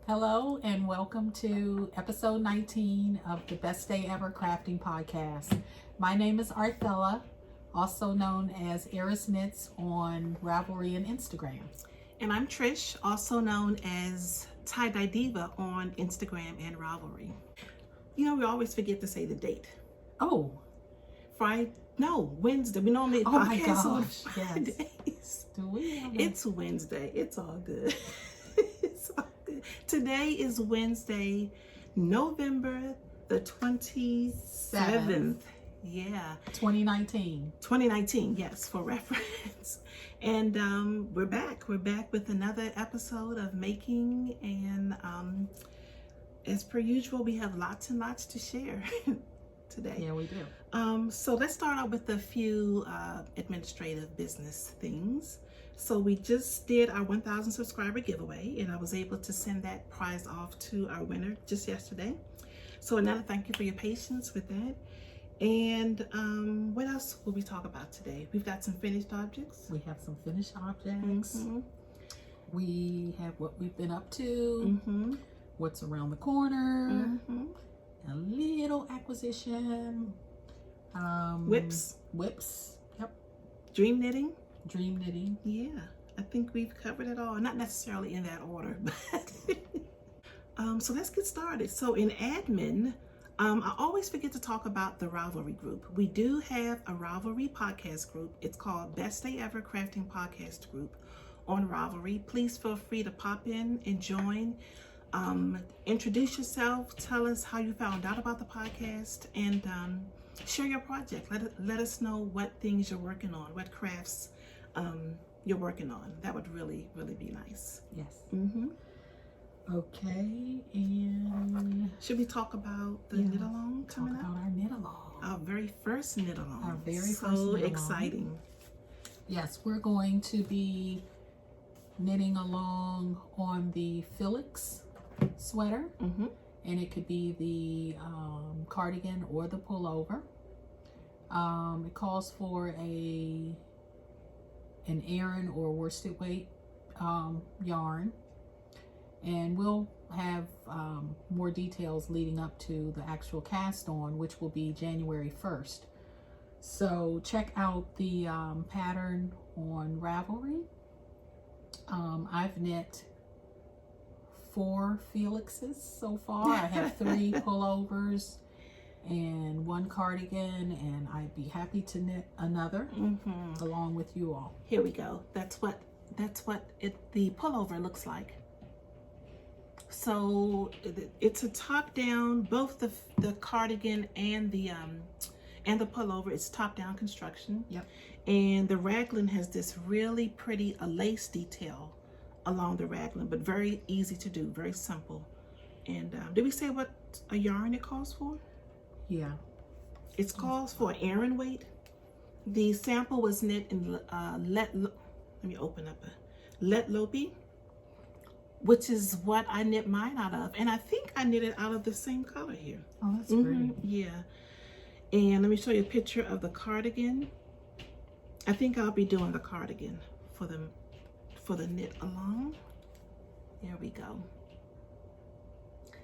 Hello and welcome to episode 19 of the Best Day Ever Crafting Podcast. My name is Arthella, also known as Eris Knits on Ravelry and Instagram. And I'm Trish, also known as Tie-Dye Diva on Instagram and Ravelry. You know, we always forget to say the date. Oh. Wednesday. We normally podcast on Fridays. Yes. Do we? It's Wednesday. It's all good. It's all good. Today is Wednesday, November the 27th. Yeah. 2019, yes, for reference. And we're back. We're back with another episode of making, and as per usual, we have lots and lots to share today. Yeah, we do. So let's start out with a few administrative business things. So we just did our 1,000 subscriber giveaway, and I was able to send that prize off to our winner just yesterday. So another thank you for your patience with that. And what else will we talk about today? We've got some finished objects. We have some finished objects. Mm-hmm. We have what we've been up to, what's around the corner, a little acquisition. Whips. Yep. Dream knitting. Yeah. I think we've covered it all. Not necessarily in that order, but so let's get started. So in admin, I always forget to talk about the Ravelry group. We do have a Ravelry podcast group. It's called Best Day Ever Crafting Podcast Group on Ravelry. Please feel free to pop in and join. Introduce yourself. Tell us how you found out about the podcast, and share your project. Let us know what things you're working on, what crafts you're working on. That would really, really be nice. Yes. Okay, and should we talk about the knit along coming up? Talk about our knit along. Our very first knit along. Our very first knit along. So exciting. Yes, we're going to be knitting along on the Felix sweater, and it could be the cardigan or the pullover. It calls for an Aran or worsted weight yarn, and we'll have more details leading up to the actual cast on, which will be January 1st. So check out the pattern on Ravelry. I've knit 4 Felixes so far. I have 3 pullovers and 1 cardigan, and I'd be happy to knit another along with you all. Here we go. That's what the pullover looks like. So it's a top down, both the cardigan and the pullover. It's top down construction. Yep. And the raglan has this really pretty lace detail along the raglan, but very easy to do, very simple. And did we say what a yarn it calls for? Yeah. It calls for an Aran weight. The sample was knit in let me open up a Let Lopi, which is what I knit mine out of. And I think I knit it out of the same color here. Oh, that's pretty. Yeah. And let me show you a picture of the cardigan. I think I'll be doing the cardigan for the knit along. There we go.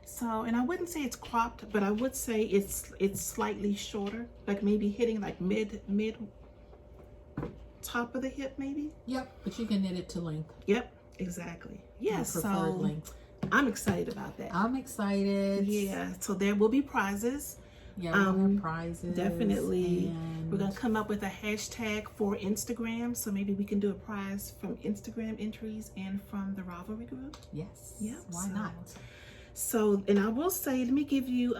So, and I wouldn't say it's cropped, but I would say it's slightly shorter, like maybe hitting like mid top of the hip maybe. Yep, but you can knit it to length. Yep, exactly. Yes, preferred length. I'm excited about that. I'm excited. Yeah, so there will be prizes. Yeah, we'll have prizes. Definitely. And we're gonna come up with a hashtag for Instagram, so maybe we can do a prize from Instagram entries and from the Ravelry group. Yes. Yeah. Why not? So, and I will say, let me give you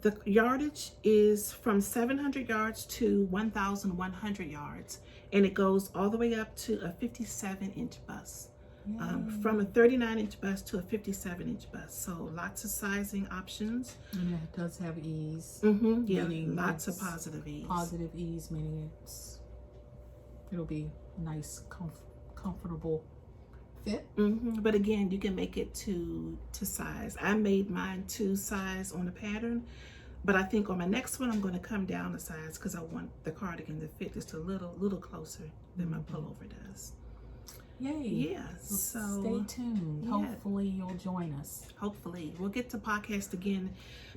the yardage is from 700 yards to 1,100 yards, and it goes all the way up to a 57-inch bust. From a 39-inch bust to a 57-inch bust. So lots of sizing options. And it does have ease. Yeah, lots of positive ease. Positive ease, meaning it'll be nice, comfortable fit. But again, you can make it to size. I made mine to size on the pattern, but I think on my next one I'm going to come down a size because I want the cardigan to fit just a little closer than my pullover does. Yay. Yeah, so stay tuned. yeah. Hopefully you'll join us. Hopefully we'll get to podcast again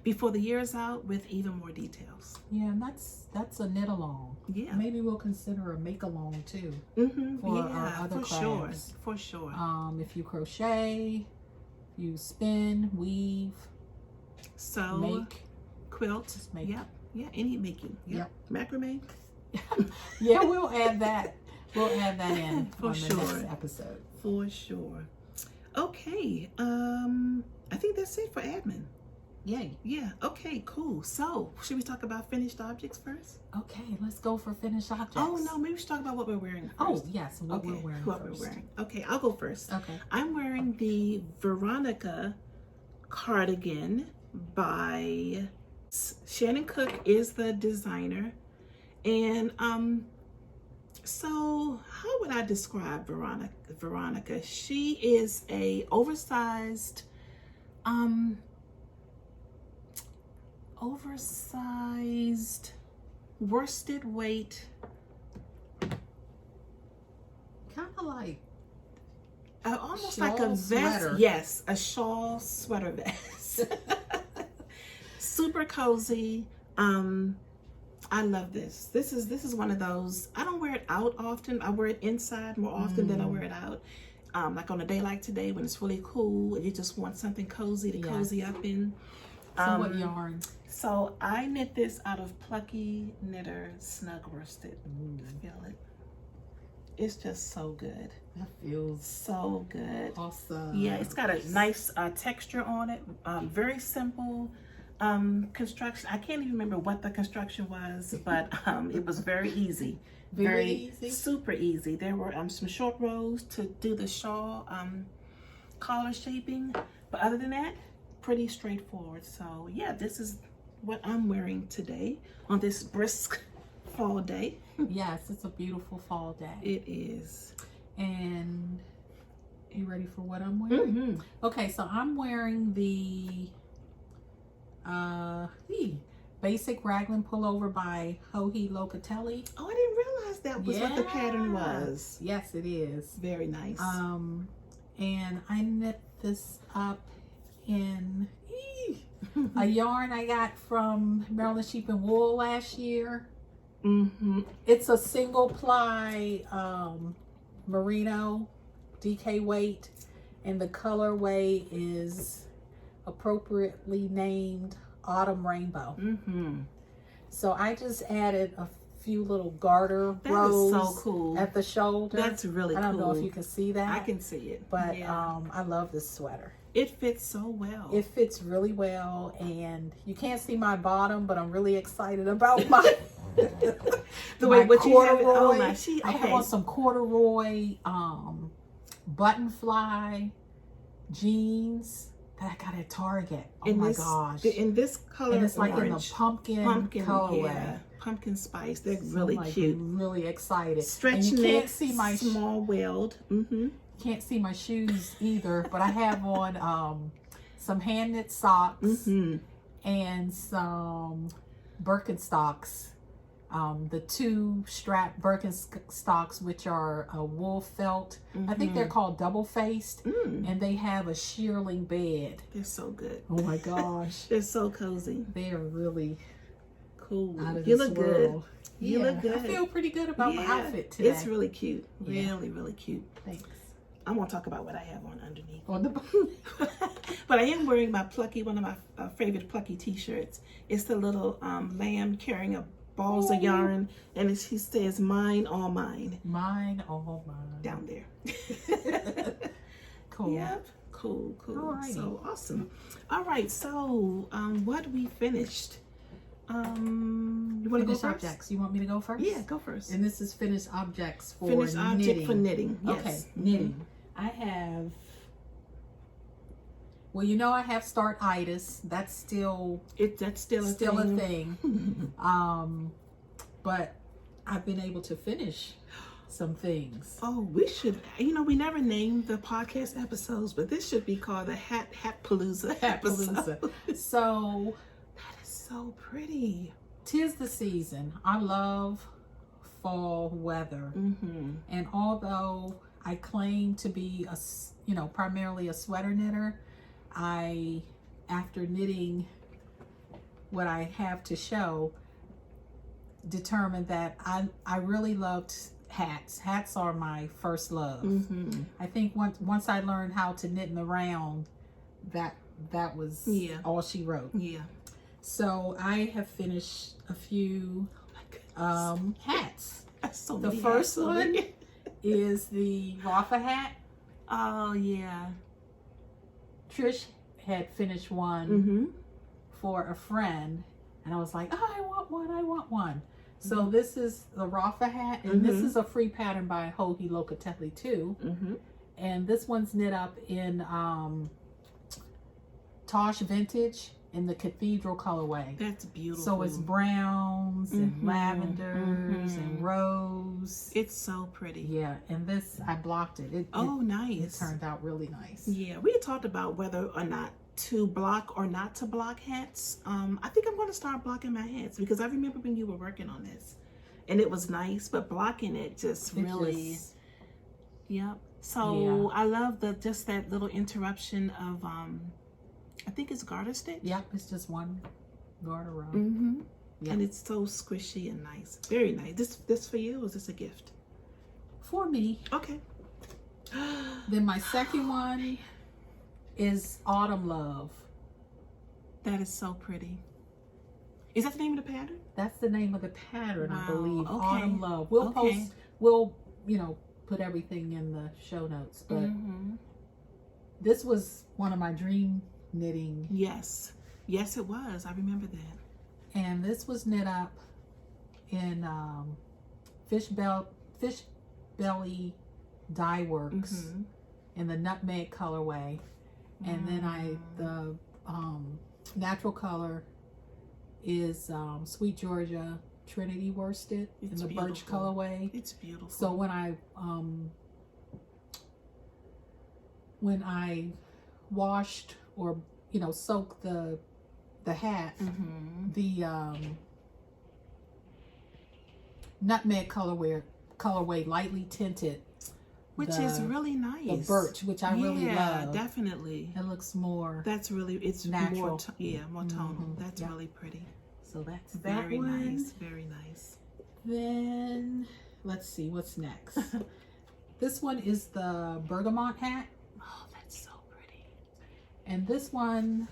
before the year is out with even more details. Yeah, and that's a knit along. Yeah, maybe we'll consider a make along too. For our other crafts. For sure. If you crochet, you spin, weave, sew, make, quilt, just make. Yep. Yeah, any making. Yep. Macrame. Yeah, we'll add that. We'll add that in For on sure. the next episode. For sure. Okay. I think that's it for admin. Yay. Yeah. Okay. Cool. So, should we talk about finished objects first? Okay, let's go for finished objects. Oh no, maybe we should talk about what we're wearing first. Oh yes, what Okay. we're wearing What first. we're wearing. Okay, I'll go first. Okay. I'm wearing the Veronica cardigan by Shannon Cook is the designer, and so how would I describe Veronica? She is a oversized worsted weight, Kind of like almost shawl like a vest. sweater. Yes, a shawl sweater vest. Super cozy. I love this. This is one of those. I don't wear it out often. I wear it inside more often than I wear it out. Like on a day like today when it's really cool and you just want something cozy to cozy up in. So what yarn? So I knit this out of Plucky Knitter Snug Worsted. Feel it. It's just so good. That feels so good. awesome. Yeah, it's got a nice texture on it. Very simple construction. I can't even remember what the construction was, but it was very easy. Very easy? Super easy. There were some short rows to do the shawl collar shaping, but other than that, pretty straightforward. So yeah, this is what I'm wearing today on this brisk fall day. Yes, it's a beautiful fall day. It is. And you ready for what I'm wearing? Okay, so I'm wearing the basic raglan pullover by Joji Locatelli. Oh, I didn't realize that was what the pattern was. Yes, it is. Very nice. And I knit this up in a yarn I got from Maryland Sheep and Wool last year. It's a single ply merino DK weight, and the colorway is appropriately named Autumn Rainbow. So I just added a few little garter rows so cool. at the shoulder. That's really cool. I don't know if you can see that. I can see it. But I love this sweater. It fits so well. It fits really well, and you can't see my bottom, but I'm really excited about my the way what you have it. corduroy. Oh my, I have on some corduroy button fly jeans that I got at Target. Oh my gosh. In this color, and it's like orange. in the pumpkin colorway. Yeah, pumpkin spice. They're So really I'm like cute. Really excited. Stretch and you knit, can't see my small weld. Can't see my shoes either, but I have on some hand knit socks and some Birkenstocks. The two strap Birkenstocks, which are a wool felt. I think they're called double faced, and they have a shearling bed. They're so good. Oh my gosh. They're so cozy. They are really cool. out of You this look world. good. You look good. I feel pretty good about my outfit today. It's really cute. Really, really cute. Thanks. I won't talk about what I have on underneath. On the But I am wearing my Plucky, one of my favorite Plucky t-shirts. It's the little lamb carrying a balls of yarn, and he says, "Mine, all mine." Mine, all mine. Down there. Cool. Yep. Cool. Alrighty. So awesome. All right. So what we finished? You want to go Finished first? objects. You want me to go first? Yeah, go first. And this is finished objects for Finished object knitting. for knitting. Yes. Okay, knitting. I have. Well, you know I have startitis. That's still That's still a thing. But I've been able to finish some things. Oh, we should. We never named the podcast episodes, but this should be called the hatpalooza episode. So that is so pretty. 'Tis the season. I love fall weather, and although I claim to be primarily a sweater knitter. After knitting what I have to show, determined that I really loved hats. Hats are my first love. I think once I learned how to knit in the round, that was all she wrote. Yeah. So I have finished a few hats. So the many first hats one is the Rafa hat. Oh yeah. Trish had finished one for a friend, and I was like, oh, I want one. So this is the Rafa hat, and this is a free pattern by Hohi Locatelli too. And this one's knit up in Tosh Vintage in the Cathedral colorway. That's beautiful. So it's browns and lavenders and rose. It's so pretty. Yeah, and this, I blocked it. Nice. It turned out really nice. Yeah, we had talked about whether or not to block or not to block hats. I think I'm going to start blocking my hats because I remember when you were working on this and it was nice, but blocking it just really. Yep. So I love just that little interruption of I think it's garter stitch. Yep, it's just one garter row. Yep. And it's so squishy and nice. Very nice. This for you, or is this a gift? For me. Okay. Then my second one is Autumn Love. That is so pretty. Is that the name of the pattern? That's the name of the pattern, wow. I believe. Okay. Autumn Love. We'll post, we'll, put everything in the show notes. But this was one of my dream knitting. Yes. Yes, it was. I remember that. And this was knit up in Fish Belly Dye Works in the Nutmeg colorway. And then the natural color is Sweet Georgia Trinity worsted in the birch colorway. It's beautiful. So when I washed or soaked the hat, the nutmeg colorway lightly tinted, which is really nice. The birch, which I really love. Yeah, definitely. It looks more. It's natural. More tonal. That's really pretty. So that's very that one. Nice. Very nice. Then let's see what's next. This one is the bergamot hat. Oh, that's so pretty. And this one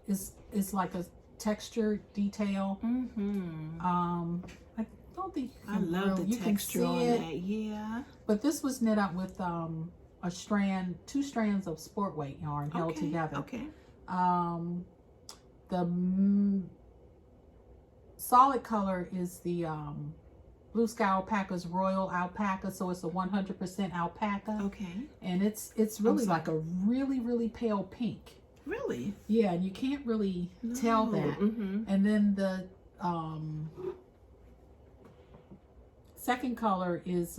is like a texture detail. I don't think I love the texture on that. Yeah. But this was knit up with two strands of sport weight yarn held together. Okay. The solid color is the Blue Sky Alpaca's Royal Alpaca, so it's a 100% alpaca. Okay. And it's really like a really pale pink. Really? Yeah, and you can't really tell that. And then the second color is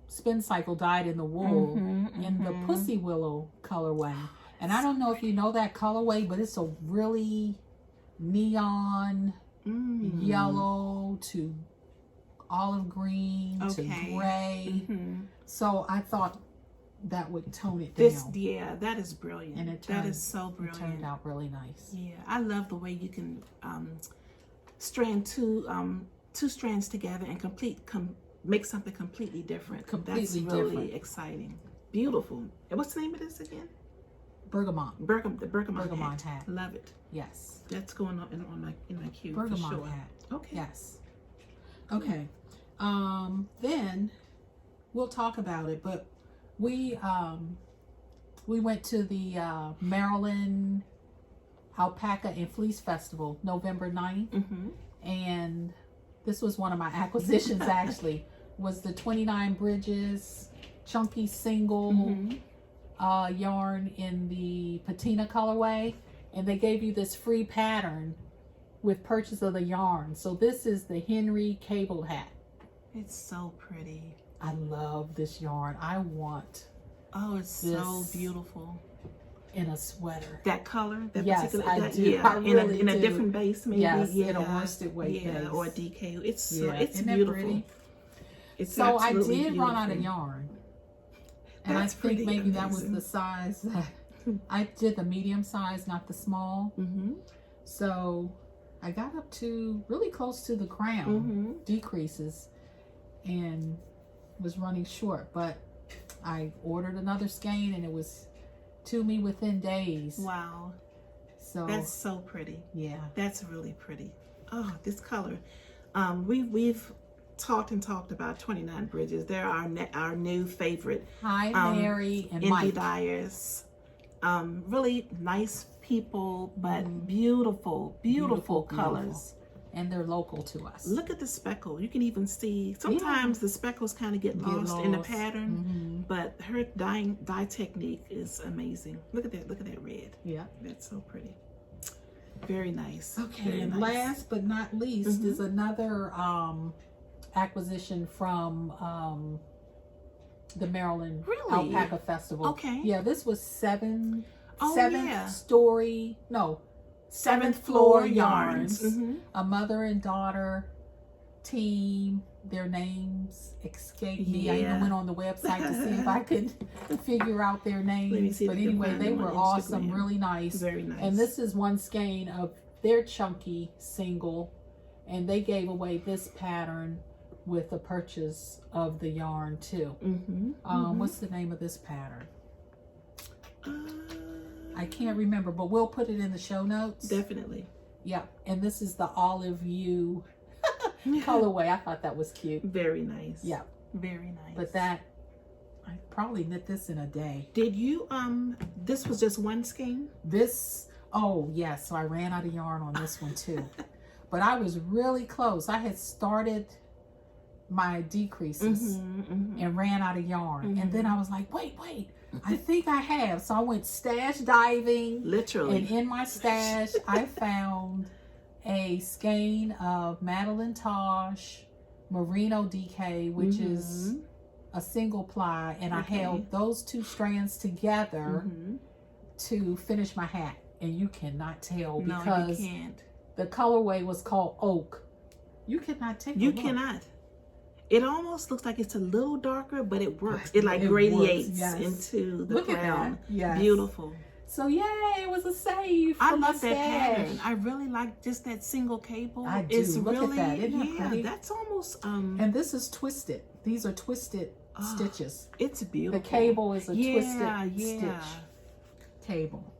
Spin Cycle dyed in the wool in the Pussy Willow colorway. And I don't know if you know that colorway, but it's a really neon yellow to olive green to gray. So I thought that would tone it down. That is brilliant. And that is so brilliant. It turned out really nice. Yeah, I love the way you can strand two strands together and make something completely different. That's really exciting. Beautiful. And what's the name of this again? Bergamot. The bergamot hat. Love it. Yes. That's going on in my queue. Bergamot for sure. hat. Okay. Yes. Okay. Then we'll talk about it, but we went to the Maryland Alpaca and Fleece Festival November 9th. And this was one of my acquisitions actually, was the 29 Bridges chunky single yarn in the patina colorway, and they gave you this free pattern with purchase of the yarn. So this is the Henry Cable hat. It's so pretty. I love this yarn. I want it's so beautiful in a sweater. That color, that particular, I do. Yeah, I really in a different base, maybe. Yes, in a worsted weight base, or a DK. It's Isn't beautiful. that pretty? It's so I did beautiful. run out of yarn. And That's I think pretty maybe that was amazing. the size that I did, the medium size, not the small. Mm-hmm. So I got up to really close to the crown Mm-hmm. decreases and was running short. But I ordered another skein and it was to me within days. Wow. So That's so pretty. yeah. That's really pretty. Oh, this color. We've talked about 29 Bridges. They're our new favorite. Hi, Mary and indie Mike. dyers. Really nice people, but Mm-hmm. beautiful colors. And they're local to us. Look at the speckle. You can even see sometimes the speckles kind of get lost in the pattern, Mm-hmm. but her dye technique is amazing. Look at that. Look at that red. Yeah. That's so pretty. Very nice. Okay, Very and nice. last but not least is another acquisition from the Maryland Really? Alpaca Festival. Okay. Yeah, this was seventh Seventh floor yarns. A mother and daughter team. Their names escaped me. I even went on the website to see if I could figure out their names. see if But I can anyway, find they them were on awesome, Instagram. really nice. Very nice. And this is one skein of their chunky single, and they gave away this pattern with the purchase of the yarn too. What's the name of this pattern? I can't remember, but we'll put it in the show notes. Definitely. Yeah, and this is the olive hue colorway. I thought that was cute. Very nice. Yeah, very nice. but that I probably knit this in a day. Did you this was just one skein? This, oh yes, so I ran out of yarn on this one too. But I was really close. I had started my decreases and ran out of yarn. And then I was like, wait, I think I have. So I went stash diving. Literally. And in my stash, I found a skein of Madeline Tosh Merino DK, which is a single ply. And I held those two strands together to finish my hat. And you cannot tell because you can't. The colorway was called Oak. You cannot take You a look. cannot. It almost looks like it's a little darker, but it works. It like radiates into the Look crown. at that. Yes. Beautiful. So yay, it was a save. I for my love that pattern. stash. I really like just that single cable. I do. It's Look really, at that. Isn't that yeah, pretty? that's almost And this is twisted. These are twisted stitches. It's beautiful. The cable is a twisted yeah. stitch cable.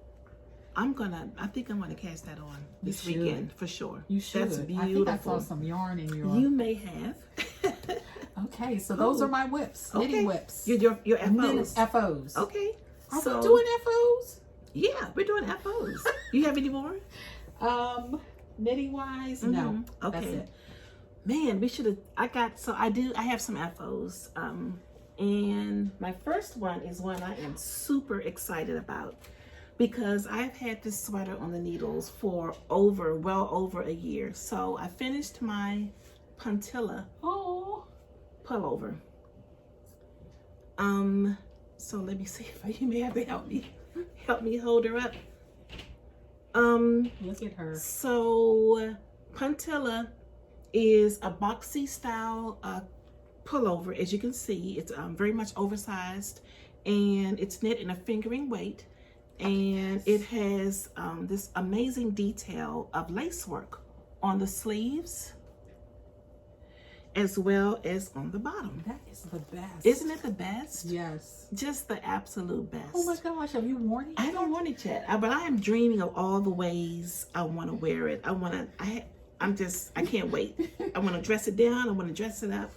I think I'm gonna cast that on this should. weekend for sure. You should. That's beautiful. I think I saw some yarn in your. You may have. Okay, so those are my whips, knitting whips. Your Knitting FOs. FOs. Okay. Are so, we doing FOs? Yeah, we're doing FOs. You have any more? Knitting wise, no. Okay. That's it. Man, we should have. I have some FOs. And my first one is one I am super excited about because I've had this sweater on the needles for well over a year. So I finished my puntilla pullover. So let me see if you may have to help me hold her up. Look at her. So puntilla is a boxy style pullover. As you can see, it's very much oversized, and it's knit in a fingering weight, and it has this amazing detail of lace work on the sleeves as well as on the bottom. That is the best. Isn't it the best? Yes. Just the absolute best. Oh my gosh, have you worn it? I haven't worn it yet, but I am dreaming of all the ways I want to wear it. I can't wait. I want to dress it down. I want to dress it up.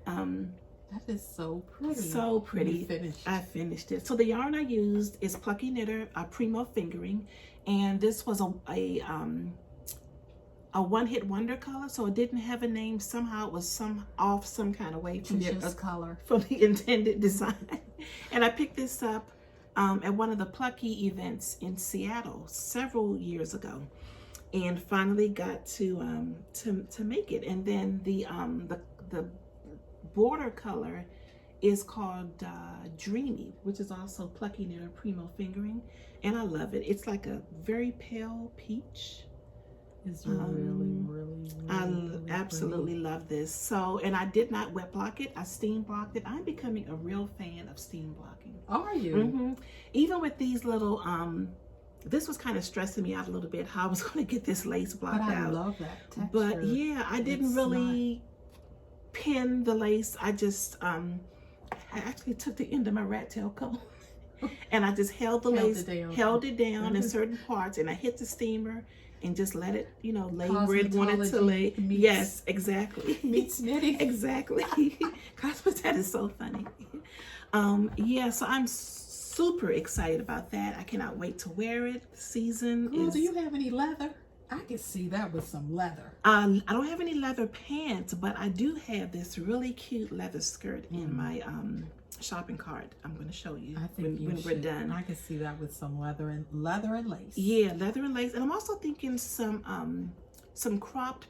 That is so pretty. So pretty. You finished. I finished it. So the yarn I used is Plucky Knitter Primo Fingering, and this was a one-hit wonder color, so it didn't have a name. Somehow it was some kind of way from color from the intended design. And I picked this up at one of the Plucky events in Seattle several years ago, and finally got to make it. And then the border color is called Dreamy, which is also Plucky Knitter Primo Fingering, and I love it. It's like a very pale peach. It's really absolutely love this. So, and I did not wet block it. I steam blocked it. I'm becoming a real fan of steam blocking. Are you? Mm-hmm. Even with these little, this was kind of stressing me out a little bit how I was going to get this lace blocked out. But I love that texture. But yeah, I didn't really pin the lace. I just, I actually took the end of my rat tail comb and I just held it down in certain parts, and I hit the steamer and just let it, you know, lay where it wanted to lay. Yes, exactly. Meets knitting. Exactly. That is so funny. Yeah, so I'm super excited about that. I cannot wait to wear it. The season is... Do you have any leather? I can see that with some leather. I don't have any leather pants, but I do have this really cute leather skirt in my shopping cart. I'm going to show you when we're done. I can see that with some leather and lace. Yeah, leather and lace. And I'm also thinking some cropped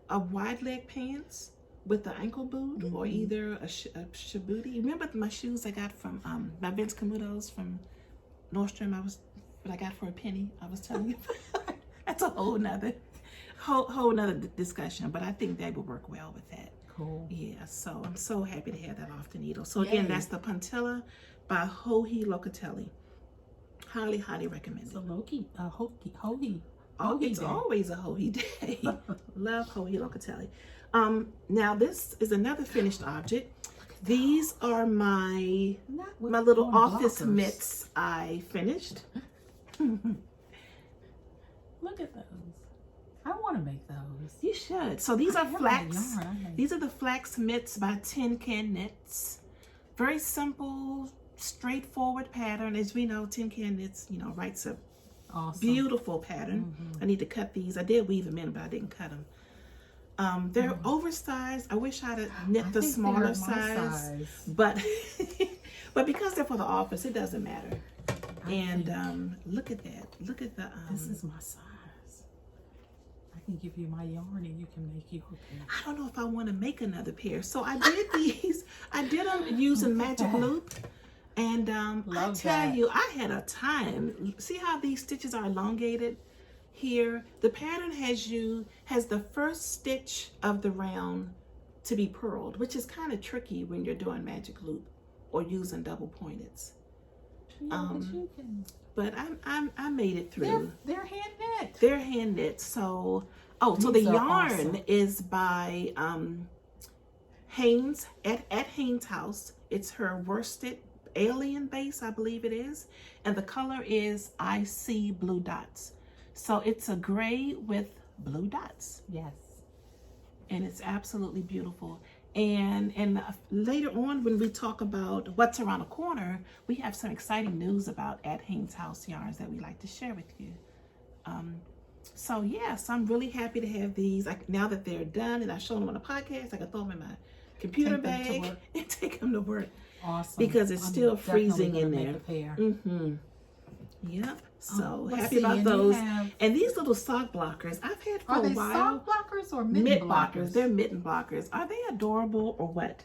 wide leg pants with the ankle boot, or either a shabuti. Remember my shoes I got from my Vince Camutos from Nordstrom? I got for a penny. I was telling you. That's a whole nother discussion, but I think they would work well with that. Cool. Yeah, so I'm so happy to have that off the needle. So again, that's the Puntilla by Joji Locatelli. Highly, highly recommended. It's a Joji. It's always a Joji day. Love Joji Locatelli. Now this is another finished object. These are my little office mitts I finished. Look at those. I want to make those. You should. So these are flax. These are the flax mitts by Tin Can Knits. Very simple, straightforward pattern. As we know, Tin Can Knits, you know, writes a beautiful pattern. I need to cut these. I did weave them in, but I didn't cut them. They're oversized. I wish I'd have knit the smaller size. But because they're for the office, it doesn't matter. And look at that. Look at the this is my size. I can give you my yarn and you can make your pair. I don't know if I want to make another pair. So I did these. I did them using magic loop. And I tell you, I had a time. See how these stitches are elongated here? The pattern has the first stitch of the round to be purled, which is kind of tricky when you're doing magic loop or using double pointeds. But I made it through. They're hand knit. They're hand knit. So so the yarn is by Haynes at Haynes House. It's her worsted alien base, I believe it is, and the color is I See Blue Dots. So it's a gray with blue dots. Yes. And it's absolutely beautiful. And later on, when we talk about what's around the corner, we have some exciting news about at Haynes House yarns that we like to share with you. So yes, I'm really happy to have these. Now that they're done and I've shown them on the podcast, I can throw them in my computer bag and take them to work. Awesome. Because it's still freezing in there. Yep. So happy about those. And these little sock blockers I've had for a while. Are they sock blockers or mitten blockers? They're mitten blockers. Are they adorable or what?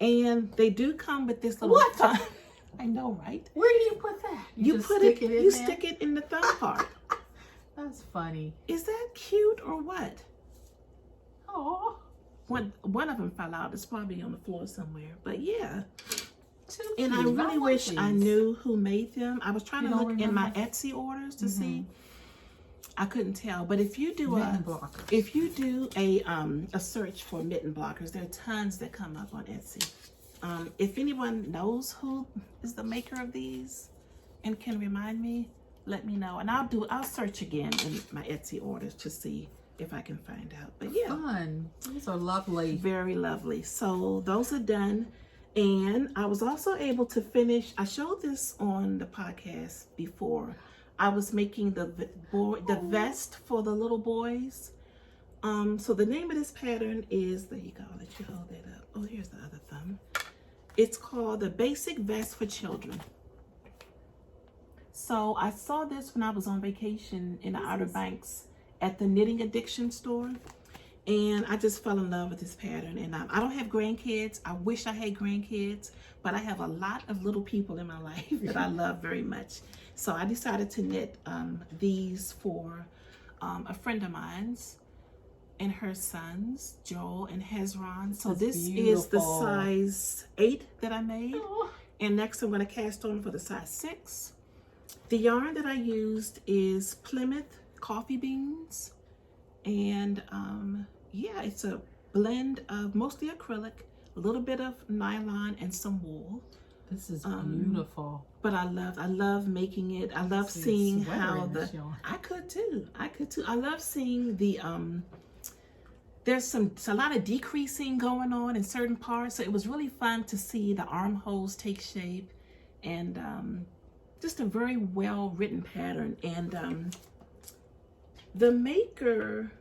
And they do come with this little thumb. I know, right? Where do you put that? You stick it in the thumb part. That's funny. Is that cute or what? Oh. One of them fell out. It's probably on the floor somewhere. But yeah. And I really wish I knew who made them. I was trying to look in my Etsy orders to see. I couldn't tell. But if you do a search for mitten blockers, there are tons that come up on Etsy. If anyone knows who is the maker of these and can remind me, let me know. And I'll search again in my Etsy orders to see if I can find out. But yeah. Fun. These are lovely. Very lovely. So those are done. And I was also able to finish, I showed this on the podcast before. I was making the vest for the little boys. So the name of this pattern is, there you go, I'll let you hold that up. Oh, here's the other thumb. It's called the Basic Vest for Children. So I saw this when I was on vacation in the Outer Banks at the Knitting Addiction store. And I just fell in love with this pattern. And I don't have grandkids. I wish I had grandkids, but I have a lot of little people in my life that I love very much. So I decided to knit these for a friend of mine's and her sons, Joel and Hezron. So That's this is the beautiful. size 8 that I made. Oh. And next I'm going to cast on for the size 6. The yarn that I used is Plymouth coffee beans. And yeah, it's a blend of mostly acrylic, a little bit of nylon, and some wool. This is beautiful. But I love making it. I love See, seeing it's wetter how in this yarn. I could too. I love seeing the there's a lot of decreasing going on in certain parts. So it was really fun to see the armholes take shape, and just a very well written pattern. And the maker,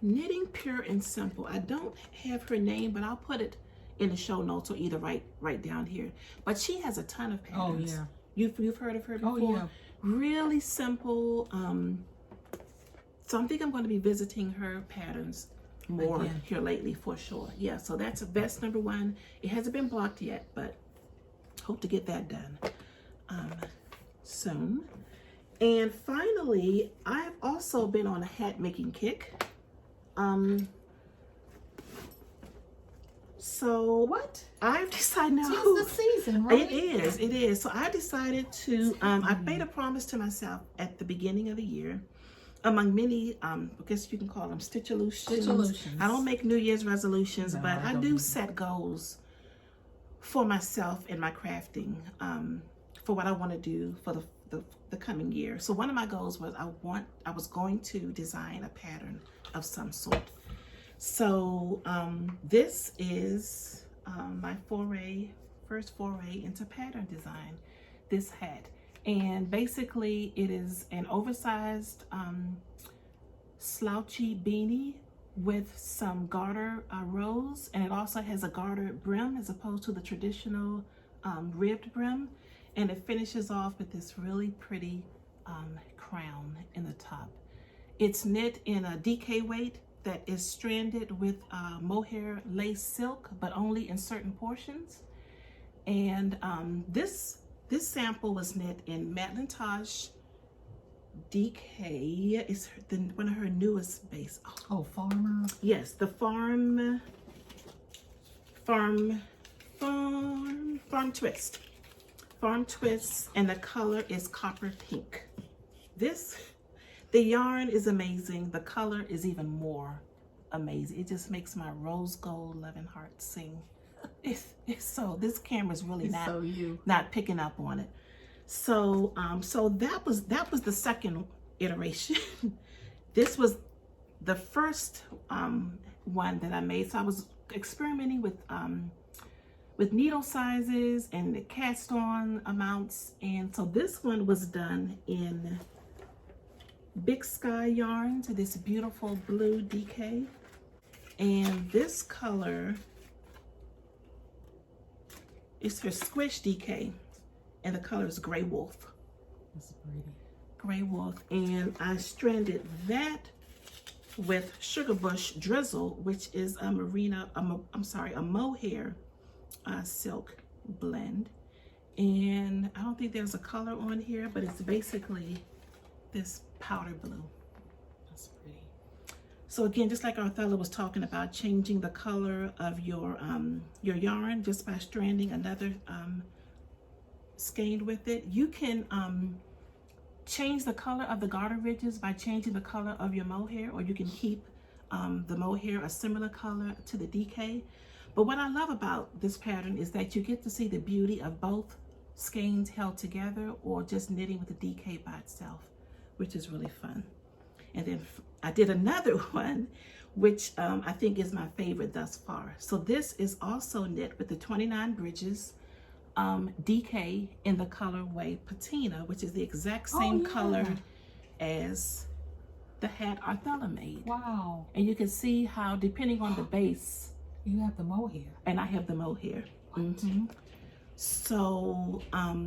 Knitting Pure and Simple, I don't have her name, but I'll put it in the show notes or either right down here. But she has a ton of patterns. Oh yeah. You've heard of her before? Oh yeah. Really simple. So I think I'm going to be visiting her patterns more Again. here lately for sure. Yeah, so that's vest number 1. It hasn't been blocked yet, but hope to get that done soon. And finally, I've also been on a hat making kick. So What? I've decided now. It's the season, right? It is. So I decided to, I've made a promise to myself at the beginning of the year, among many, I guess you can call them stitch-a-lutions. I don't make New Year's resolutions, No, but I don't do either. set goals for myself in my crafting, for what I want to do for the coming year. So one of my goals was I was going to design a pattern of some sort. So this is my first foray into pattern design, this hat. And basically it is an oversized slouchy beanie with some garter rows, and it also has a garter brim as opposed to the traditional ribbed brim, and it finishes off with this really pretty crown in the top. It's knit in a DK weight that is stranded with mohair lace silk, but only in certain portions. And this sample was knit in Matlintosh DK. It's one of her newest base. Oh, Farmer. Yes, the farm twist. Farm twist, and the color is copper pink. The yarn is amazing. The color is even more amazing. It just makes my rose gold loving heart sing. It's so, this camera's really not picking up on it. So so that was the second iteration. This was the first one that I made. So I was experimenting with needle sizes and the cast on amounts, and so this one was done in Big Sky yarn to this beautiful blue DK, and this color is her Squish DK, and the color is Gray Wolf. That's pretty. Gray Wolf, and I stranded that with Sugar Bush Drizzle, which is a mohair silk blend, and I don't think there's a color on here, but it's basically this powder blue. That's pretty. So again, just like Arthella was talking about, changing the color of your yarn just by stranding another skein with it. You can change the color of the garter ridges by changing the color of your mohair, or you can keep the mohair a similar color to the DK. But what I love about this pattern is that you get to see the beauty of both skeins held together, or just knitting with the DK by itself, which is really fun. And then I did another one, which I think is my favorite thus far. So this is also knit with the 29 Bridges DK in the colorway Patina, which is the exact same color as the hat Arthella made. Wow. And you can see how, depending on the base, You have the mohair. and I have the mohair. So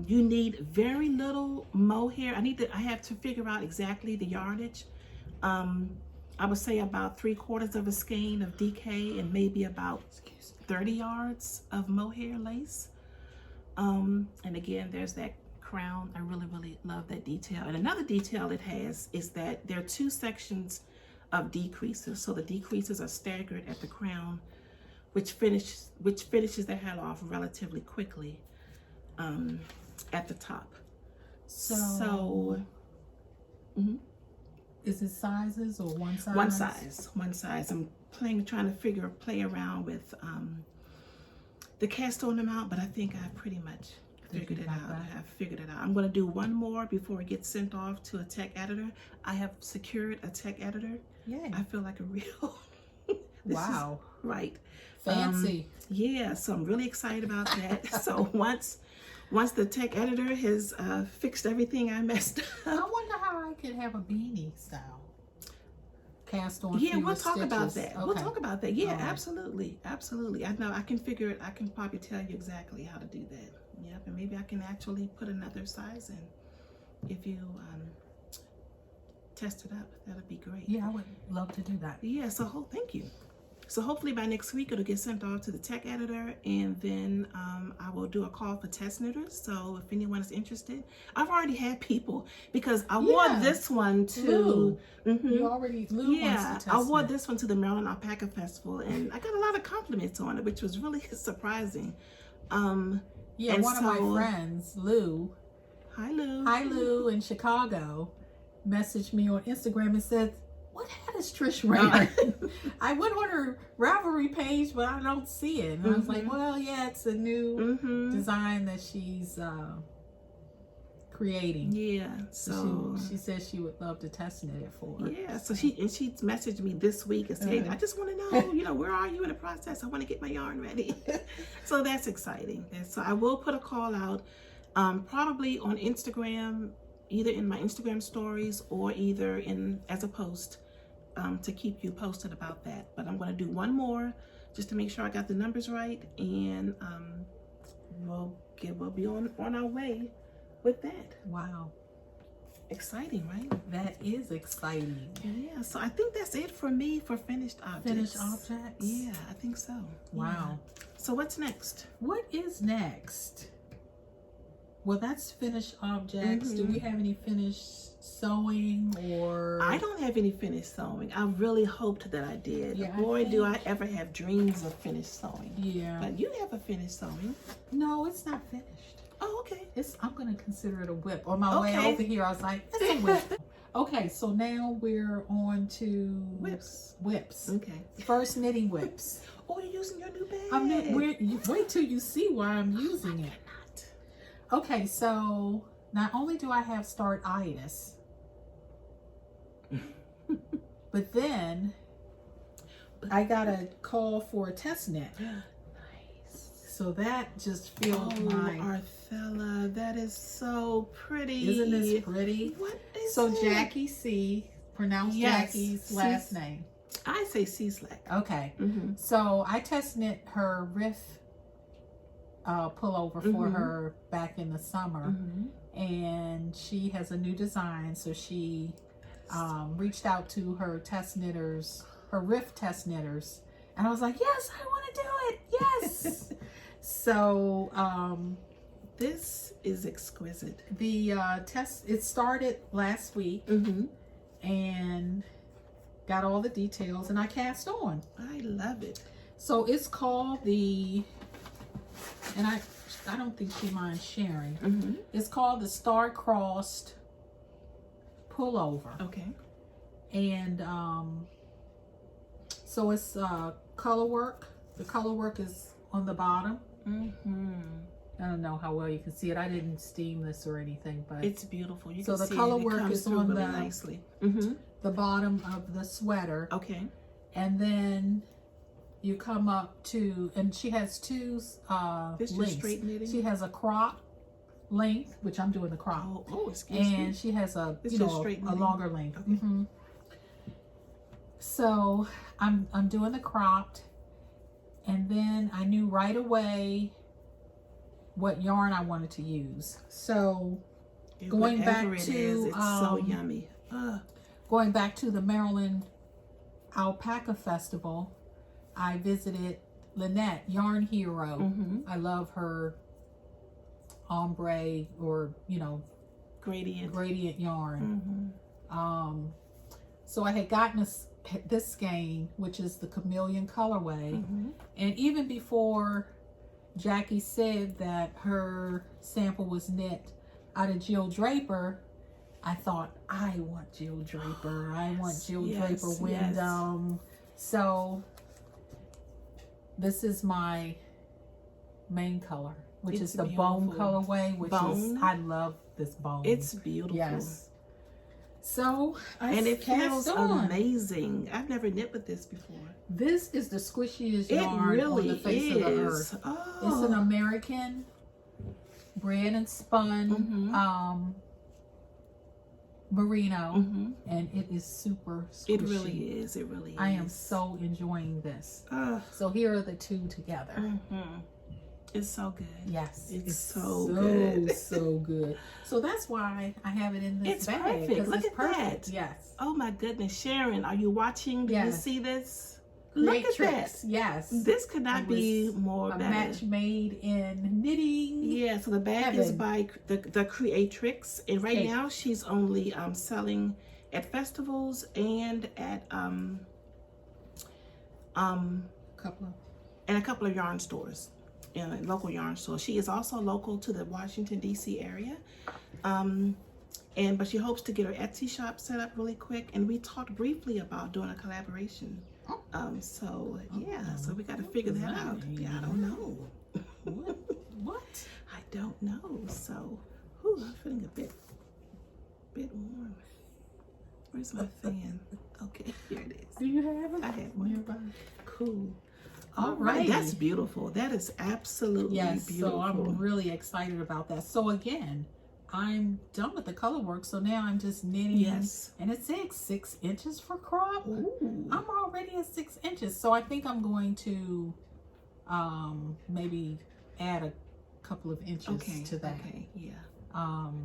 you need very little mohair. I have to figure out exactly the yardage. I would say about 3/4 of a skein of DK and maybe about 30 yards of mohair lace. And again, there's that crown. I really, really love that detail. And another detail it has is that there are 2 sections of decreases. So the decreases are staggered at the crown, which finishes the head off relatively quickly at the top. So is it sizes or one size? One size. I'm trying to play around with the cast on amount, but I think I pretty much figured it out. I have figured it out. I'm going to do one more before it gets sent off to a tech editor. I have secured a tech editor. Yay. I feel like a real wow. Right. Fancy. Yeah, so I'm really excited about that. So once the tech editor has fixed everything I messed up. I wonder how I could have a beanie style. Cast on. Yeah, we'll talk about that. Okay. We'll talk about that. Yeah, right. Absolutely. I know I can figure it. I can probably tell you exactly how to do that. Yep, and maybe I can actually put another size in if you test it up. That'd be great. Yeah, I would love to do that. Yeah, so thank you. So hopefully by next week it'll get sent off to the tech editor, and then I will do a call for test knitters. So if anyone is interested, I've already had people because I wore this one to Lou. You already Lou wants to test I wore it. this one to the Maryland Alpaca Festival, and I got a lot of compliments on it, which was really surprising. Yeah, one of my friends, Lou. Hi Lou in Chicago, messaged me on Instagram and said, "What hat is Trish wearing?" I went on her Ravelry page, but I don't see it. And I was like, well, yeah, it's a new design that she's creating. Yeah, so she says she would love to test knit it for her. Yeah, so she messaged me this week and said, "Hey, I just want to know, where are you in the process? I want to get my yarn ready." So that's exciting. And so I will put a call out, probably on Instagram, either in my Instagram stories or either as a post, to keep you posted about that. But I'm going to do one more just to make sure I got the numbers right, and we'll be on our way with that. Wow. Exciting, right? That is exciting. Yeah, so I think that's it for me for finished objects. Finished objects? Yeah, I think so. Wow. Yeah. So what's next? What is next? Well, that's finished objects. Do we have any finished sewing or? I don't have any finished sewing. I really hoped that I did. Yeah, Boy, do I ever have dreams of finished sewing. Yeah. But you have a finished sewing. No, it's not finished. Oh, okay. I'm going to consider it a whip. On my way over here, I was like, it's a whip. Okay, so now we're on to whips. Okay. First knitting whips. Oh, you're using your new bag. Wait till you see why I'm using it. Okay, so not only do I have start-itis, but then I got a call for a test knit. Nice. So that just filled my... Arthella, that is so pretty. Isn't this pretty? What is so it? Jackie C, pronounce Jackie's last name. I say C-slack. Okay. So I test knit her riff pullover for her back in the summer, and she has a new design. So she reached out to her test knitters, her riff test knitters, and I was like, yes, I want to do it. Yes. So this is exquisite. The it started last week, and got all the details, and I cast on. I love it. So it's called and I don't think she minds sharing. It's called the Star-Crossed Pullover. Okay. And so it's color work. The color work is on the bottom. I don't know how well you can see it. I didn't steam this or anything, but it's beautiful. You so can the see color it. work is on really the nicely. The bottom of the sweater. Okay. And then you come up to, and she has two lengths. Straight knitting? She has a crop length, which I'm doing the crop. Oh, excuse me. And she has a straight a longer length. Okay. So I'm doing the cropped, and then I knew right away what yarn I wanted to use. So going back to it's so yummy. Going back to the Maryland Alpaca Festival, I visited Lynette, Yarn Hero. I love her ombre or, you know, gradient yarn. So I had gotten this skein, which is the chameleon colorway. And even before Jackie said that her sample was knit out of Jill Draper, I thought, I want Jill Draper. I want Jill Draper Wyndham. So this is my main color, which is the bone colorway, which is, I love this bone. It's beautiful. Yes. So and it feels amazing. I've never knit with this before. This is the squishiest yarn on the face of the earth. It's an American bred and spun merino, and it is super squishy. It really is. It really is. I am so enjoying this. So here are the two together. It's so good. Yes, it's so good. So good. So that's why I have it in this bag. Perfect. Look it's at perfect. that. Yes. Oh my goodness, Sharon, are you watching? Do you see this? Look at that. Yes. This could not be more better. A match made in knitting. Yeah. So the bag is by the Creatrix, and right now she's only selling at festivals and at a couple of yarn stores. Local yarn store. She is also local to the Washington D.C. area, but she hopes to get her Etsy shop set up really quick. And we talked briefly about doing a collaboration. So we got to figure that out. Yeah, I don't know. What? I don't know. So, I'm feeling a bit warm. Where's my fan? Okay, here it is. Do you have it? I have one. Cool. All right. That's beautiful. That is absolutely beautiful. So I'm really excited about that. So again, I'm done with the color work. So now I'm just knitting. Yes. And it says 6 inches for crop. Ooh. I'm already at 6 inches. So I think I'm going to maybe add a couple of inches to that. Okay, yeah.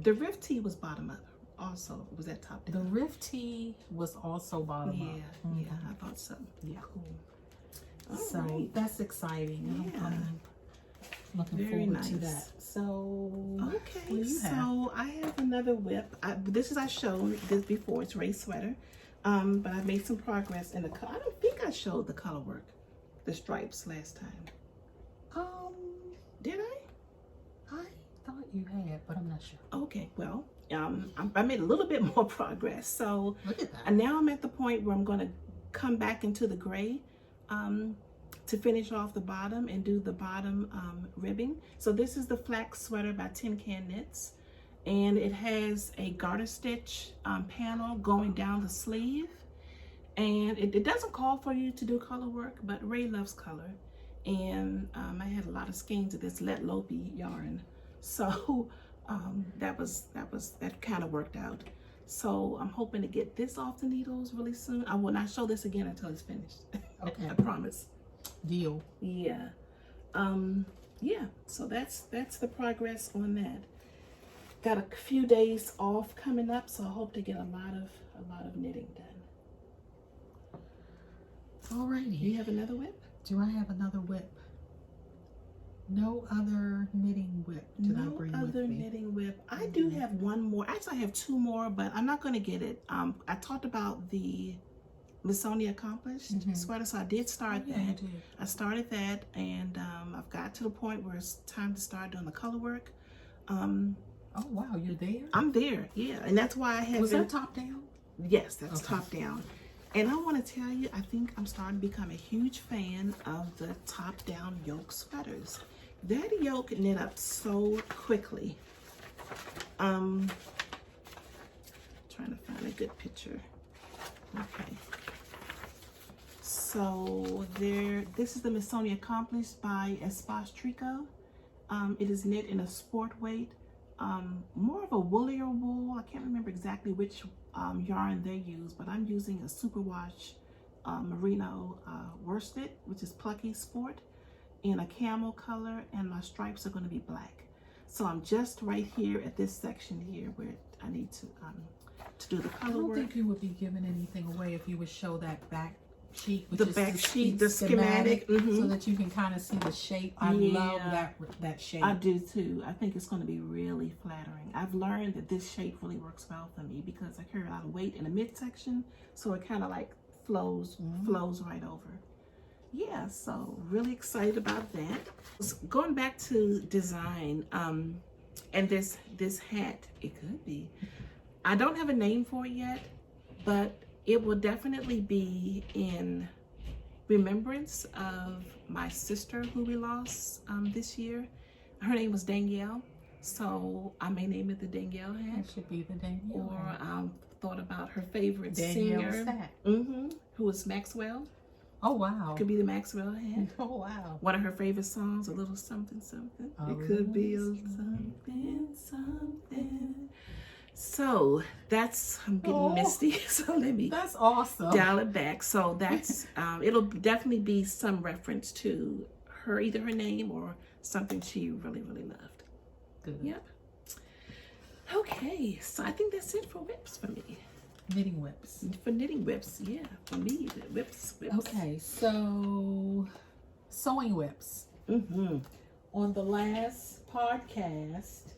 The Rift Tee was bottom up. Also, was that top down? The Rift Tee was also bottom up. Yeah, I thought so. Yeah. Cool. So that's exciting. Yeah. I'm looking forward to that. So so I have another whip. I showed this before. It's Ray sweater, but I made some progress in the color. I don't think I showed the color work, the stripes last time. Did I? I thought you had, but I'm not sure. Okay, well, I made a little bit more progress. So look at that. And now I'm at the point where I'm going to come back into the gray. To finish off the bottom and do the bottom ribbing. So this is the flax sweater by Tin Can Knits, and it has a garter stitch panel going down the sleeve, and it doesn't call for you to do color work, but Ray loves color, and I had a lot of skeins of this Let Lopi yarn, so that kind of worked out. So I'm hoping to get this off the needles really soon. I will not show this again until it's finished. Okay. I promise. Deal. Yeah. So that's the progress on that. Got a few days off coming up, so I hope to get a lot of knitting done. Alrighty. Do you have another whip? Do I have another whip? No other knitting whip did I bring with me. No other knitting whip. I do have one more. Actually, I have two more, but I'm not going to get it. I talked about the Miss Sonia Accomplished sweater, so I did start that. You did. I started that, and I've got to the point where it's time to start doing the color work. Oh wow, you're there? I'm there, yeah, and that's why I have. Was that top down? Yes, that's top down. And I want to tell you, I think I'm starting to become a huge fan of the top down yoke sweaters. That yoke knit up so quickly. Trying to find a good picture. Okay. So this is the Miss Sonia Accomplished by Espace Tricot. It is knit in a sport weight, more of a woollier wool. I can't remember exactly which yarn they use, but I'm using a superwash merino worsted, which is Plucky Sport, in a camel color, and my stripes are going to be black. So I'm just right here at this section here where I need to do the color work. I don't think you would be giving anything away if you would show that back sheet, which the is back sheet, the schematic, so that you can kind of see the shape. I love that shape. I do too. I think it's going to be really flattering. I've learned that this shape really works well for me because I carry a lot of weight in the midsection, so it kind of like flows right over. Yeah, so really excited about that. Going back to design, and this hat, it could be, I don't have a name for it yet, but it will definitely be in remembrance of my sister who we lost this year. Her name was Danielle, so I may name it the Danielle hat. It should be the Danielle or hat. I thought about her favorite Danielle's singer, hat. who was Maxwell. Oh wow! Could be the Maxwell hat. Oh wow! One of her favorite songs, a little something something. It could be a something something. So that's, I'm getting misty. So let me. That's awesome. Dial it back. So that's it'll definitely be some reference to her, either her name or something she really loved. Good. Yep. Okay, so I think that's it for whips for me. Knitting whips. For knitting whips, yeah. For me, whips. Okay, so sewing whips. On the last podcast,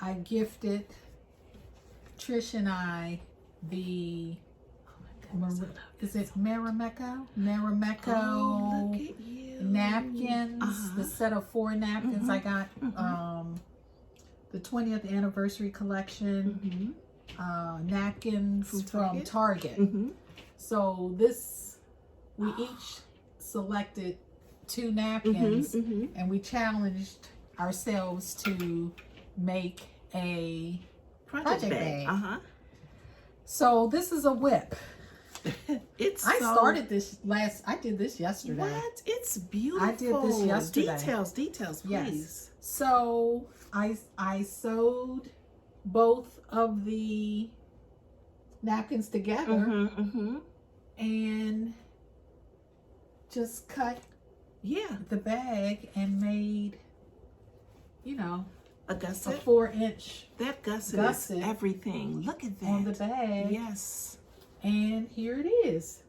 I gifted Trish and I the, is it Marimekko? Oh, look at you. Napkins, the set of 4 napkins. I got the 20th anniversary collection napkins from Target. So this, we each selected 2 napkins and we challenged ourselves to make a project bag. So this is a whip. I started this I did this yesterday. What? It's beautiful. I did this yesterday. Details, please. Yes. So I sewed both of the napkins together and just cut the bag and made, a gusset. A 4-inch That gusset is everything. Look at that. on the bag. Yes. And here it is.